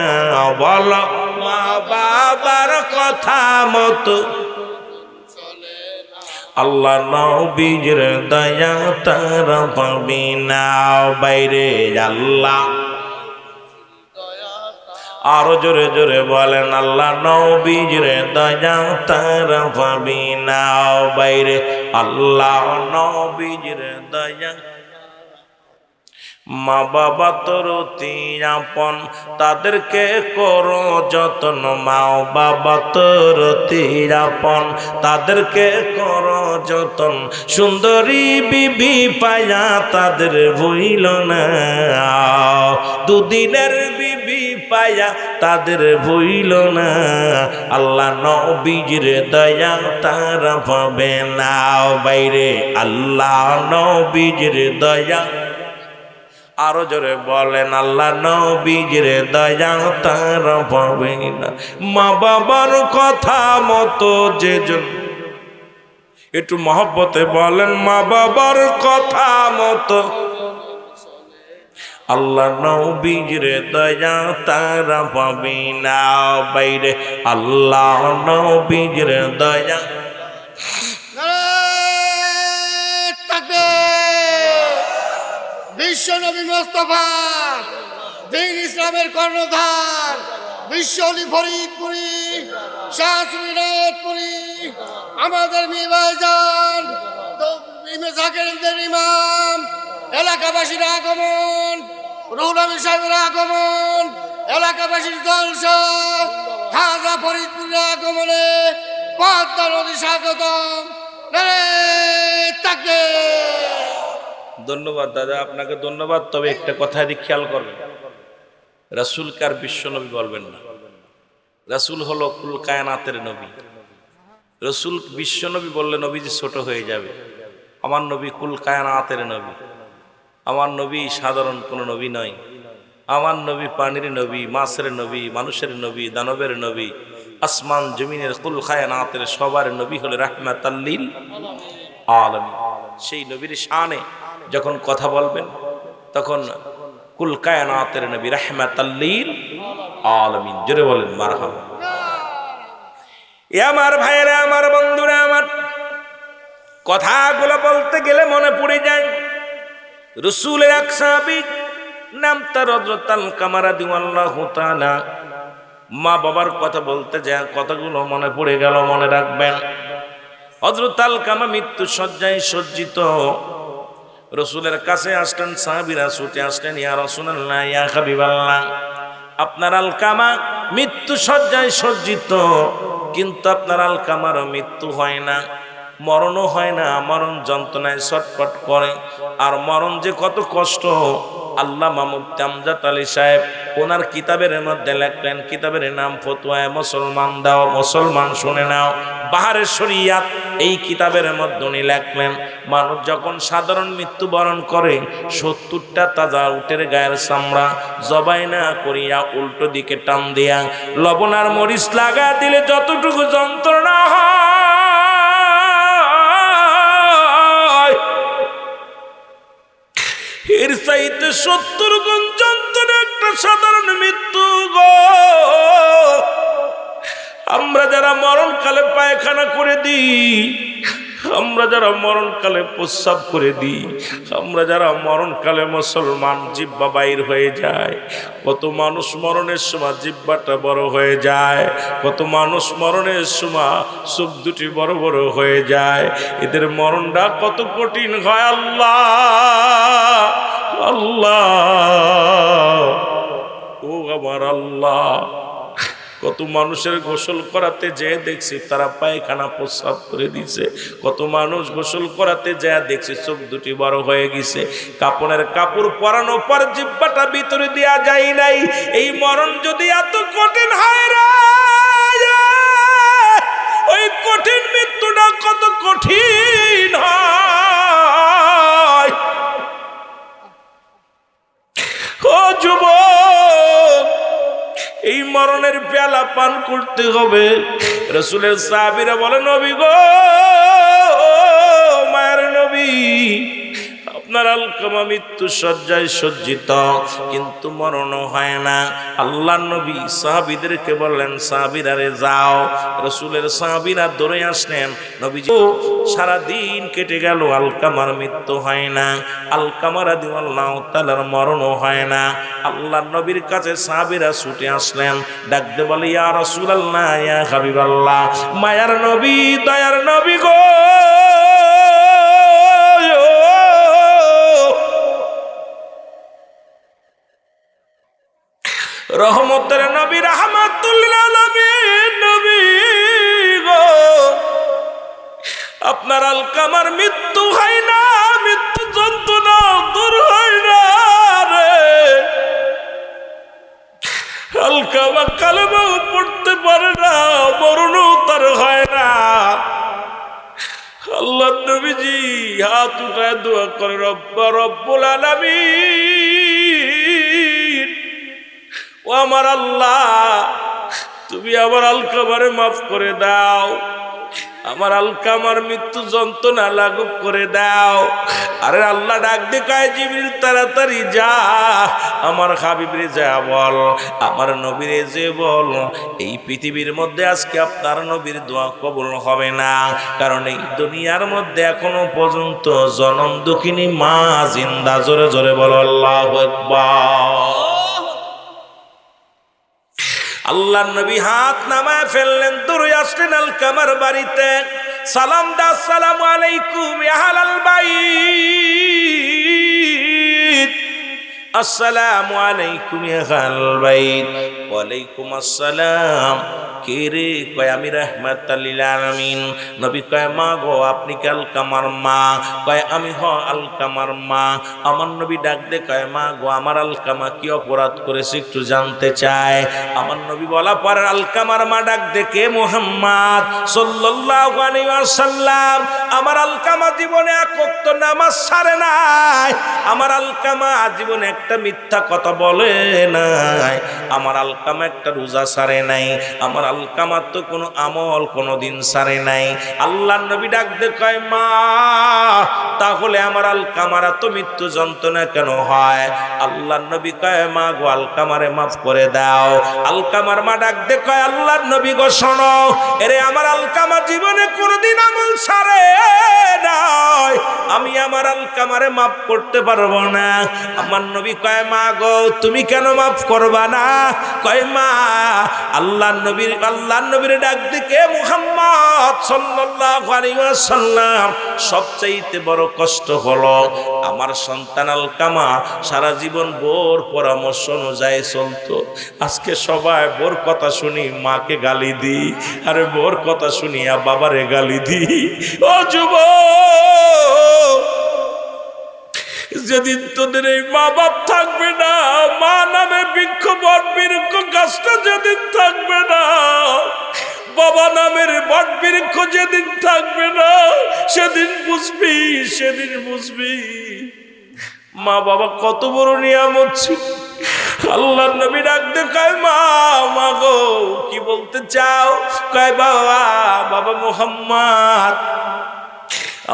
বলো মা বাবার কথা মতো আল্লাহ নবীর দয়া তারা পাবি না বাইরে। আল্লাহ আরো জোরে জোরে বলেন, আল্লাহ নবীর দয়া তারা পাবি না বাইরে। আল্লাহ নবীর দয়া। মা বাবা তোর অতি আপন, তাদেরকে করো যত্ন। মা বাবা তোর অতি আপন, তাদেরকে করো যত্ন। সুন্দরী বিবি পায়া তাদের ভুইল না, দুদিনের বিবি পায়া তাদের ভুইল না। আল্লাহ নবীর দয়া তারা পাবে না বাইরে। আল্লাহ নবীর দয়া। আরো জোরে বলেন, আল্লাহ নবীর দয়া তারা পাবে না। মা বাবার কথা মতো যে জন, একটু মহব্বতে বলেন, মা বাবার কথা মতো আল্লাহ নবীর দয়া তারা পাবে না বাইরে। আল্লাহ নবীর দয়া।
বিশ্ব নবী মুস্তাফা দ্বীন ইসলামের কর্ণধার, বিশ্ব অলি ফরিদপুরি শাহ সুবিনায়তপুরি আমাদের মিবাইজান জাকিরদের ইমাম, এলাকাবাসীর আগমন, রুহুল আমিন সাহেবের আগমন, এলাকাবাসীর জলসা, খাজা ফরিদপুরের আগমনে পদ্মা নদী স্বাগতম।
ধন্যবাদ দাদা, আপনাকে ধন্যবাদ। তবে একটা কথা দিয়ে খেয়াল করবেন, রাসূল কার বিশ্ব নবী বলবেন না। রাসূল হলো কুল কায়নাতের নবী। রাসূল বিশ্ব নবী বললে নবীজি ছোট হয়ে যাবে। আমার নবী কুল কায়নাতের নবী। আমার নবী সাধারণ কোনো নবী নয়। আমার নবী পানির নবী, মাছের নবী, মানুষের নবী, দানবের নবী, আসমান জমিনের কুল কায়নাতের সবার নবী হলো রাহমাতাল লিল আলামিন। সেই নবীর শানে যখন কথা বলবেন তখন কুল কায়নাতের নবী রাহমাতাল লিল আলামিন, জোরে বলেন মারহাবা। এ আমার ভাইয়েরা, আমার বন্ধুরা, আমার কথাগুলো বলতে গেলে মনে পড়ে যায় রাসূলের এক সাহাবী, নাম তার হযরত আলকামা রাদিয়াল্লাহু তাআলা। মা বাবার কথা বলতে যায় কথাগুলো মনে পড়ে গেল, মনে রাখবেন। হযরত আলকামা মৃত্যু শয্যায় সজ্জিত, রাসূলের কাছে আসলেন সাহাবীরা, ছুটে আসলেন, ইয়া রাসূলুল্লাহ, ইয়া হাবিবাল্লাহ, আপনার আলকামা মৃত্যু শয্যায় সজ্জিত, কিন্তু আপনার আলকামারও মৃত্যু হয় না, মরণও হয় না, মরণ যন্ত্রণায় ছটফট করে। আর মরণ যে কত কষ্ট, আল্লামা মুফতি আমজাদ আলী সাহেব ওনার কিতাবের মধ্যে লেখলেন, কিতাবের নাম ফতোয়ায়ে মুসলমান দাও, মুসলমান শুনে নাও, বাহারে শরিয়াত, এই কিতাবের মধ্যে উনি লেখলেন, মানুষ যখন সাধারণ মৃত্যুবরণ করে 70টা তাজা উটের গায়ের চামড়া জবাই না করিয়া উল্টো দিকে টান দিয়া লবণ আর মরিচ লাগা দিলে যতটুকু যন্ত্রণা হয়, এর চাইতে 70 গুণ যন্ত্রণা একটা সাধারণ মৃত্যু গো। আমরা যারা মরণকালে পায়খানা করে দিই, আমরা যারা মরণকালে প্রস্রাব করে দিই, আমরা যারা মরণকালে মুসলমান জিহ্বা বাইর হয়ে যায়, কত মানুষ মরণের সময় জিহ্বাটা বড় হয়ে যায়, কত মানুষ মরণের সময় চোখ দুটি বড় বড় হয়ে যায়, এদের মরণটা কত কঠিন হয়। আল্লাহ আল্লাহ, ও আমার আল্লাহ, কত মানুষের গোসল করাতে যেয়ে দেখছি তারা পায়খানা প্রস্রাব করে দিছে, কত মানুষ গোসল করাতে যেয়ে দেখছি চোখ দুটি বড় হয়ে গেছে, কাপড়ের কাপড় পরানো পর জিহ্বাটা ভিতরে দেয়া যায় নাই। এই মরণ যদি এত কঠিন হয় রে, ওই কঠিন মৃত্যুটা কত কঠিন হয়। ও যুবক, এই মরণের পেয়ালা পান করতে হবে। রাসূলের সাহাবীরা বলে, নবী গো, মায়ের নবী, আপনার আলকামা মৃত্যু শয্যায় সজ্জিত, কিন্তু মরণ হয় না। আল্লাহর নবী সাহাবীদেরকে বললেন, সাহাবীরা রে যাও। রাসূলের সাহাবীরা দৌড়ে আসলেন, নবীজি সারা দিন কেটে গেল, আলকামার মৃত্যু হয় না, আলকামা রাদিয়াল্লাহু তাআলার মরণও হয় না। আল্লাহর নবীর কাছে সাহাবীরা ছুটে আসলেন, ডাকতে বলে, ইয়া রাসূলুল্লাহ, ইয়া হাবিবাল্লাহ, মায়ার নবী, দয়ার নবী গো, রহমতের নবী, রাহমাতুল লিল আলামিন নবী গো, আপনার আলকামার মৃত্যু হয় না, মৃত্যু যন্ত্রণা দূর হয় না রে। আলকামা কালেমা পড়তে পারে না, মরণও তার হয় না। আল্লাহ নবীজি হাত উঠায় দোয়া করে, রব্বা রব্বুল আলামিন, ও আমার আল্লাহ, তুমি আমার আলকামারে মাফ করে দাও, আমার আলকামার মৃত্যু যন্ত্রণা লাঘব করে দাও। আরে আল্লাহ ডাক দে কয়, জিবরিল তাড়াতাড়ি যা, আমার হাবিবরে যা বল, আমার নবীরে যে বল, এই পৃথিবীর মধ্যে আজকে আপনার নবীর দোয়া কবুল হবে না, কারণ এই দুনিয়ার মধ্যে এখনো পর্যন্ত জনম দুঃখিনী মা জিন্দা। জোরে জোরে বল আল্লাহু আকবার। আল্লাহর নবী হাত নামায় ফেললেন, দৌড়ে আসলেন আলকামার বাড়িতে, সালাম দা, আসসালামু আলাইকুম ইয়া আহলাল বাইত, আসসালামু আলাইকুম ইয়া আহলাল বাইত। ওয়ালাইকুম আসসালাম। কে রে? কয় আমি রাহমাতাল লিল আলামিন। নবী কয়, মা গো, আপনি কি আলকামার মা? কয় আমি আলকামার মা। আমার নবী ডাক দে কয়, মা গো, আমার আলকামা কি অপরাধ করেছে একটু জানতে চায়। আমার নবী বলা পরে আলকামার মা ডাক দে, কে? মুহাম্মদ সাল্লাল্লাহু আলাইহি ওয়াসাল্লাম। আমার আলকামা জীবনে এক ওয়াক্ত নামাজ ছাড়ে নাই, আমার আলকামা জীবনে একটা মিথ্যা কথা বলে নাই, আমার আলকামা একটা রোজা ছাড়ে নাই, আমার আলকামার তো কোনো আমল কোনোদিন ছাড়ে নাই। আল্লাহর নবী ডাক দিয়ে কয়, মা তাহলে আমার আলকামার এত মৃত্যু যন্ত্রণা কেন হয়? আল্লাহর নবী কয়, মা গো আলকামারে মাফ করে দাও। আলকামার মা ডাক দিয়ে কয়, আল্লাহর নবী গো শোনো, এরে আমার আলকামা জীবনে কোনোদিন আমল ছাড়ে নাই, আমি আমার আলকামারে মাফ করতে পারবো না। আমার নবী কয়, মা গো তুমি কেন মাফ করবা না? কয়, মা আল্লাহর নবীর ডাক দিকে মুহাম্মদ সাল্লাল্লাহু আলাইহি ওয়াসাল্লাম সবচাইতে বড় কষ্ট হলো আমার সন্তান আলকামা সারা জীবন বোর পরামর্শ অনুযায়ী চলতো। আজকে সবাই বোর কথা শুনি মাকে গালি দি, আরে বোর কথা শুনিয়া বাবারে গালি দি। ও যুবক, যেদিন তোদের এই মা বাপ থাকবে না, মা নামে বৃক্ষ বট বৃক্ষ গাছটা যেদিন থাকবে না, বাবা নামের বট বৃক্ষ যেদিন থাকবে না, সেদিন বুঝবি মা বাবা কত বড় নিয়ামত ছিল। আল্লাহর নবী ডাক দিয়ে কয়, মা গো কি বলতে চাও? কয়, বাবা মুহাম্মদ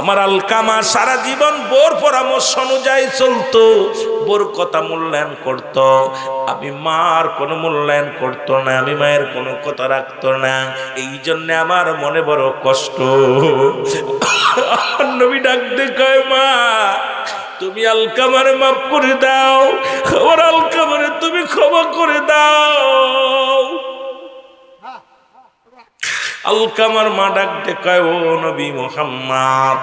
আমার আলকামা সারা জীবন বোর পরামর্শ অনুযায়ী চলতো, বোর কথা মূল্যায়ন করত, আমি মার কোনো মূল্যায়ন করত না, আমি মায়ের কোনো কথা রাখতো না, এই জন্য আমার মনে বড় কষ্ট। নবী ডাক দিয়ে কয়, মা তুমি আলকামারে মাফ করে দাও, আমার আলকামারে তুমি ক্ষমা করে দাও। আলকামার মা ডাক দিয়ে কয়, ও নবী মুহাম্মদ,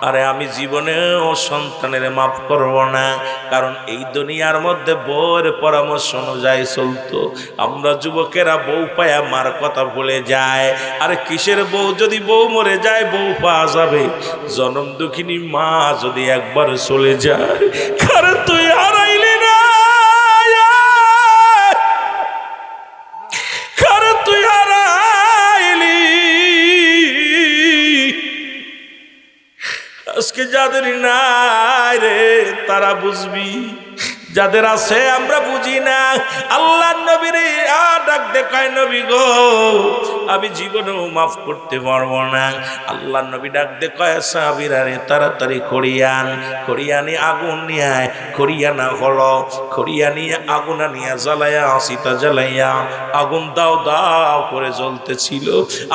আরে আমি জীবনে ও সন্তানের মাফ করব না, কারণ এই দুনিয়ার মধ্যে বউয়ের পরামর্শ অনুযায়ী চলতো। আমরা যুবকেরা বউ পায়া মার কথা ভুলে যায়। আরে কিসের বউ? যদি বউ মরে যায় বউ পাওয়া যাবে, জনম দুঃখিনী মা যদি একবার চলে যায়, কারণ তুই হারাইলি না, কারণ তুই হারাইলি। আজকে যাদের নাই রে তারা বুঝবি, যাদের আছে আমরা বুঝি না। আল্লাহর নবীর ডাক দেখায়, নবী গো আমি জীবনেও মাফ করতে পারবো না। আল্লাহর নবী ডাক দেখায়, সাহাবীরা রে তাড়াতাড়ি খড়িয়ানি আগুন নিয়ে আয়। খড়িয়ানা হলো, খড়িয়া নিয়ে আগুন নিয়ে জ্বালাইয়া আসিতা জ্বালাইয়া আগুন দাও দাও করে জ্বলতেছিল।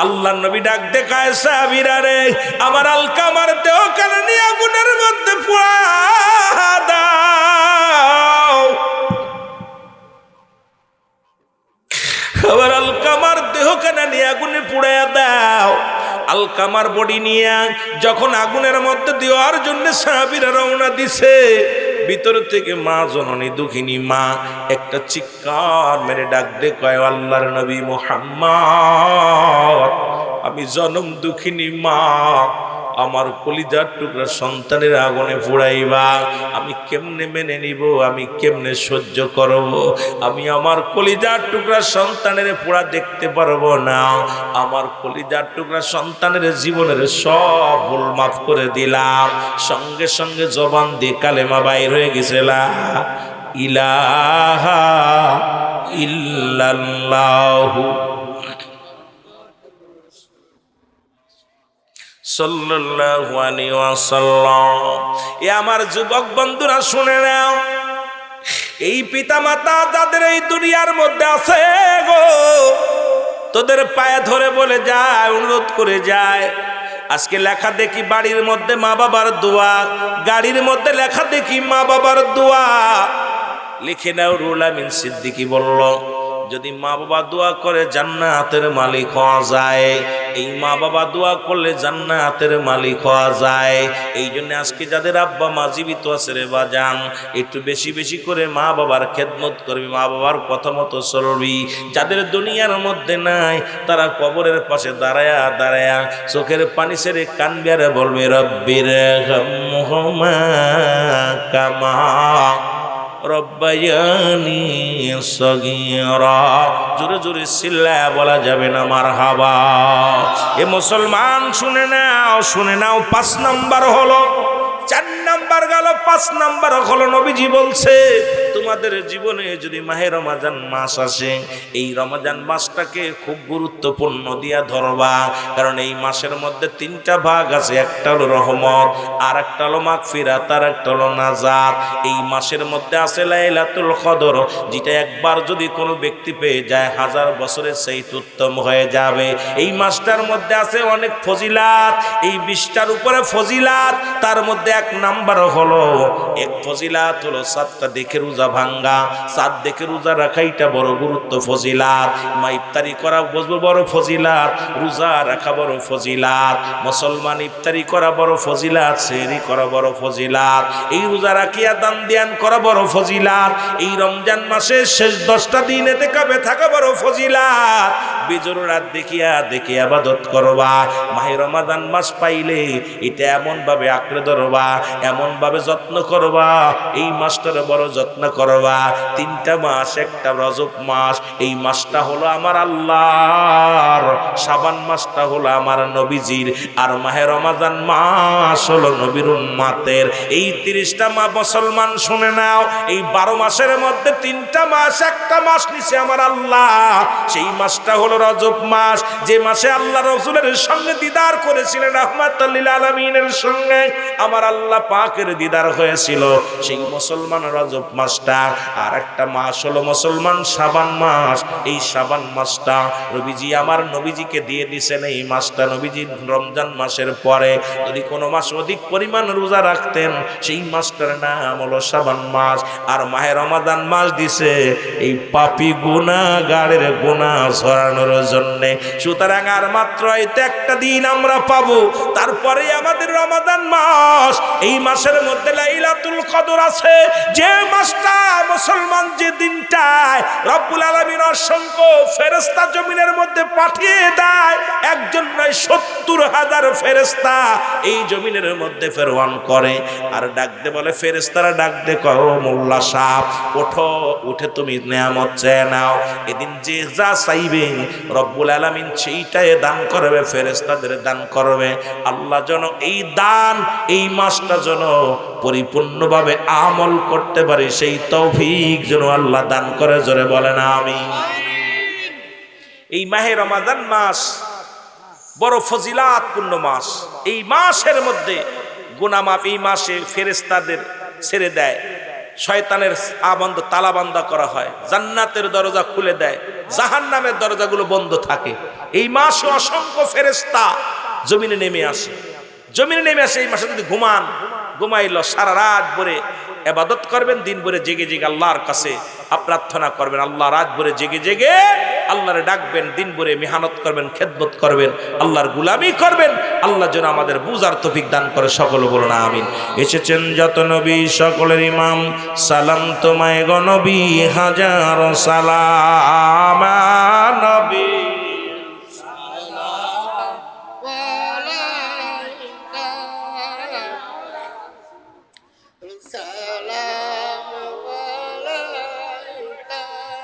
আল্লাহর নবী ডাক দেখায়, সাহাবীরা রে আমার আলকামার দেহ কানে নিয়ে আগুনের মধ্যে পুরা দাও। আবার আলকামার দেহ কানে নিয়ে আগুনে পুড়াইয়া দাও। আলকামার বডি নিয়ে যখন আগুনের মধ্যে দেওয়ার জন্য সাহাবীরা রওনা দিছে, ভিতর থেকে মা জননী দুঃখিনী মা একটা চিৎকার মেরে ডাক দে কয়, আল্লাহর নবী মুহাম্মদ আমি জনম দুঃখিনী মা, আমার কলিজার টুকরা সন্তানের আগুনে পোড়াইবা, আমি কেমনে মেনে নিব, আমি কেমনে সহ্য করব? আমি আমার কলিজার টুকরা সন্তানের পোড়া দেখতে পারবো না। আমার কলিজার টুকরা সন্তানের জীবনের সব ভুল মাফ করে দিলাম। সঙ্গে সঙ্গে জবান দিয়ে কালেমা বাইর হয়ে গেছে, লা ইলাহা ইল্লাল্লাহু সাল্লাল্লাহু আলাইহি ওয়াসাল্লাম। এ আমার যুবক বন্ধুরা শুনে নাও, এই পিতা মাতা যাদের এই দুনিয়ার মধ্যে আছে গো, তোদের পায়ে ধরে বলে যায়, অনুরোধ করে যায়, আজকে লেখা দেখি বাড়ির মধ্যে মা বাবার দোয়া, গাড়ির মধ্যে লেখা দেখি মা বাবার দোয়া, লিখে নাও। রুহুল আমিন সিদ্দিকী বলল, যদি মা বাবা দোয়া করে জান্নাতের মালিক হওয়া যায়, এই মা বাবা দোয়া করলে জান্নাতের মালিক হওয়া যায়। এই জন্য আজকে যাদের আব্বা মা জীবিত আছে রে বাজান, একটু বেশি বেশি করে মা বাবার খেদমত করবি, মা বাবার কথা মতো চলবি। যাদের দুনিয়ার মধ্যে নাই তারা কবরের পাশে দাঁড়ায়া দাঁড়ায়া চোখের পানি ছেড়ে কানবে আর বলবে, রব্বির হামহুমা কামা রব্বায়ানি সগীরা। জোরে জোরে চিল্লায়া বলা যাবে না মারহাবা। এ মুসলমান শুনে নাও 5 নাম্বার হলো, 4 নাম্বার গেল, 5 নাম্বার হলো নবীজি বলছে তোমাদের জীবনে যদি মাহে রমজান মাস আসে, এই রমজান মাসটাকে খুব গুরুত্বপূর্ণ দিয়া ধরবা। কারণ এই মাসের মধ্যে 3টা ভাগ আছে, একটা হলো রহমত, আর একটা হলো মাগফিরাত, আর একটা হলো নাজাত। এই মাসের মধ্যে আছে লাইলাতুল কদর, যেটা একবার যদি কোনো ব্যক্তি পেয়ে যায় 1000 বছরের চাইতে উত্তম হয়ে যাবে। এই মাসটার মধ্যে আছে অনেক ফজিলাত, এই 20টার উপরে ফজিলাত। তার মধ্যে 1 নাম্বার হলো, এক ফজিলাত হলো 7টা দেখে রোজা ভাঙ্গা। 7 দেখে রোজা রাখা এটা বড় গুরুত্ব ফজিলাত। ইফতারি করা বসবো বড় ফজিলাত, রোজা রাখা বড় ফজিলাত। মুসলমান ইফতারি করা বড় ফজিলাত, সেহরি করা বড় ফজিলাত। এই রোজা রাখিয়া দান ধ্যান করা বড় ফজিলাত। এই রমজান মাসের শেষ 10টা দিন ইতিকাফে থাকা বড় ফজিলাত। বিজোর রাত দেখিয়া ইবাদত করবা। মাহে রমাদান মাস পাইলে এটা এমন ভাবে আঁকড়ে ধরবা, এমন ভাবে যত্ন করবা, এই মাসটার বড় যত্ন করবা। 3টা মাস, একটা রজব মাস, এই মাসটা হলো আমার আল্লাহর, শাবান মাসটা হলো আমার নবীজির, আর মাহে রমাদান মাস হলো নবীর উম্মতের। এই 30টা মাস মুসলমান শুনে নাও, এই 12 মাসের মধ্যে 3টা মাস, একটা মাস নিছে আমার আল্লাহ, সেই মাসটা হলো রজব মাস, যে মাসে আল্লাহ রাসূলের সঙ্গে দিদার করেছিলেন, রাহমাতুল লিল আলামিনের সঙ্গে আমার আল্লাহ পাকের দিদার হয়েছিল। সেই মুসলমান রজব মাসটা। আর একটা মাস হলো মুসলমান শাবান মাস। এই শাবান মাসটা নবীজি আমার নবীজিকে দিয়ে দিয়েছেন। এই মাসটা নবীজি রমজান মাসের পরে যদি কোনো মাস অধিক পরিমাণ রোজা রাখতেন, সেই মাসটার নাম হলো শাবান মাস। আর মাহে রমাদান মাস দিছে এই পাপী গুনাহগারের গুনাহ ঝরানোর জন্য। সুতরাং আর মাত্র একটা দিন আমরা পাবো, তারপরে আমাদের রমাদান মাস। এই মাসের মধ্যে লাইলাতুল কদর আছে, যে মাসটা মুসলমান, যে দিনটায় রব্বুল আলামিন অসংখ্য ফেরেশতা জমিনের মধ্যে পাঠিয়ে দেয়, একজন নয় 70,000 ফেরেশতা এই জমিনের মধ্যে ফেরওয়ান করে। আর ডাকতে বলে, ফেরেশতারা ডাকতে কও মোল্লা সাহেব ওঠো, উঠে তুমি নেয়ামত চেয়ে নাও। এদিন যে যা চাইবে রব্বুল আলামিন সেইটাই দান করবে, ফেরেশতাদের দান করবে। আল্লাহ যেন এই দান, এই মাসটা যেন পরিপূর্ণভাবে আমল করতে পারি, সেই তৌফিক যেন আল্লাহ দান করে। জোরে বলেন আমিন। এই মাহে রমাদান মাস বড় ফজিলাতপূর্ণ মাস। এই মাসের মধ্যে গুনাহ মাফ, এই মাসে ফেরেশতাদের ছেড়ে দেয়, শয়তানের আবন্ধ তালাবান্দা করা হয়, জান্নাতের দরজা খুলে দেয়, জাহান্নামের দরজাগুলো বন্ধ থাকে। এই মাসে অসংখ্য ফেরেশতা জমিনে নেমে আসে, এই মাসে যদি ঘুমাইল সারা রাত ভরে ইবাদত করবেন, দিন ভরে জেগে আল্লাহর কাছে প্রার্থনা করবেন, আল্লাহ রাত ভরে জেগে আল্লাহরে ডাকবেন, দিন ভরে মেহনত করবেন, খেদমত করবেন, আল্লাহর গুলামি করবেন। আল্লাহ যেন আমাদের বুঝার তৌফিক দান করে। সকলে বলুন আমিন। এসেছেন যত নবী সকলের ইমাম, সালাম তোমায় গো নবী, হাজারো সালাম নবী।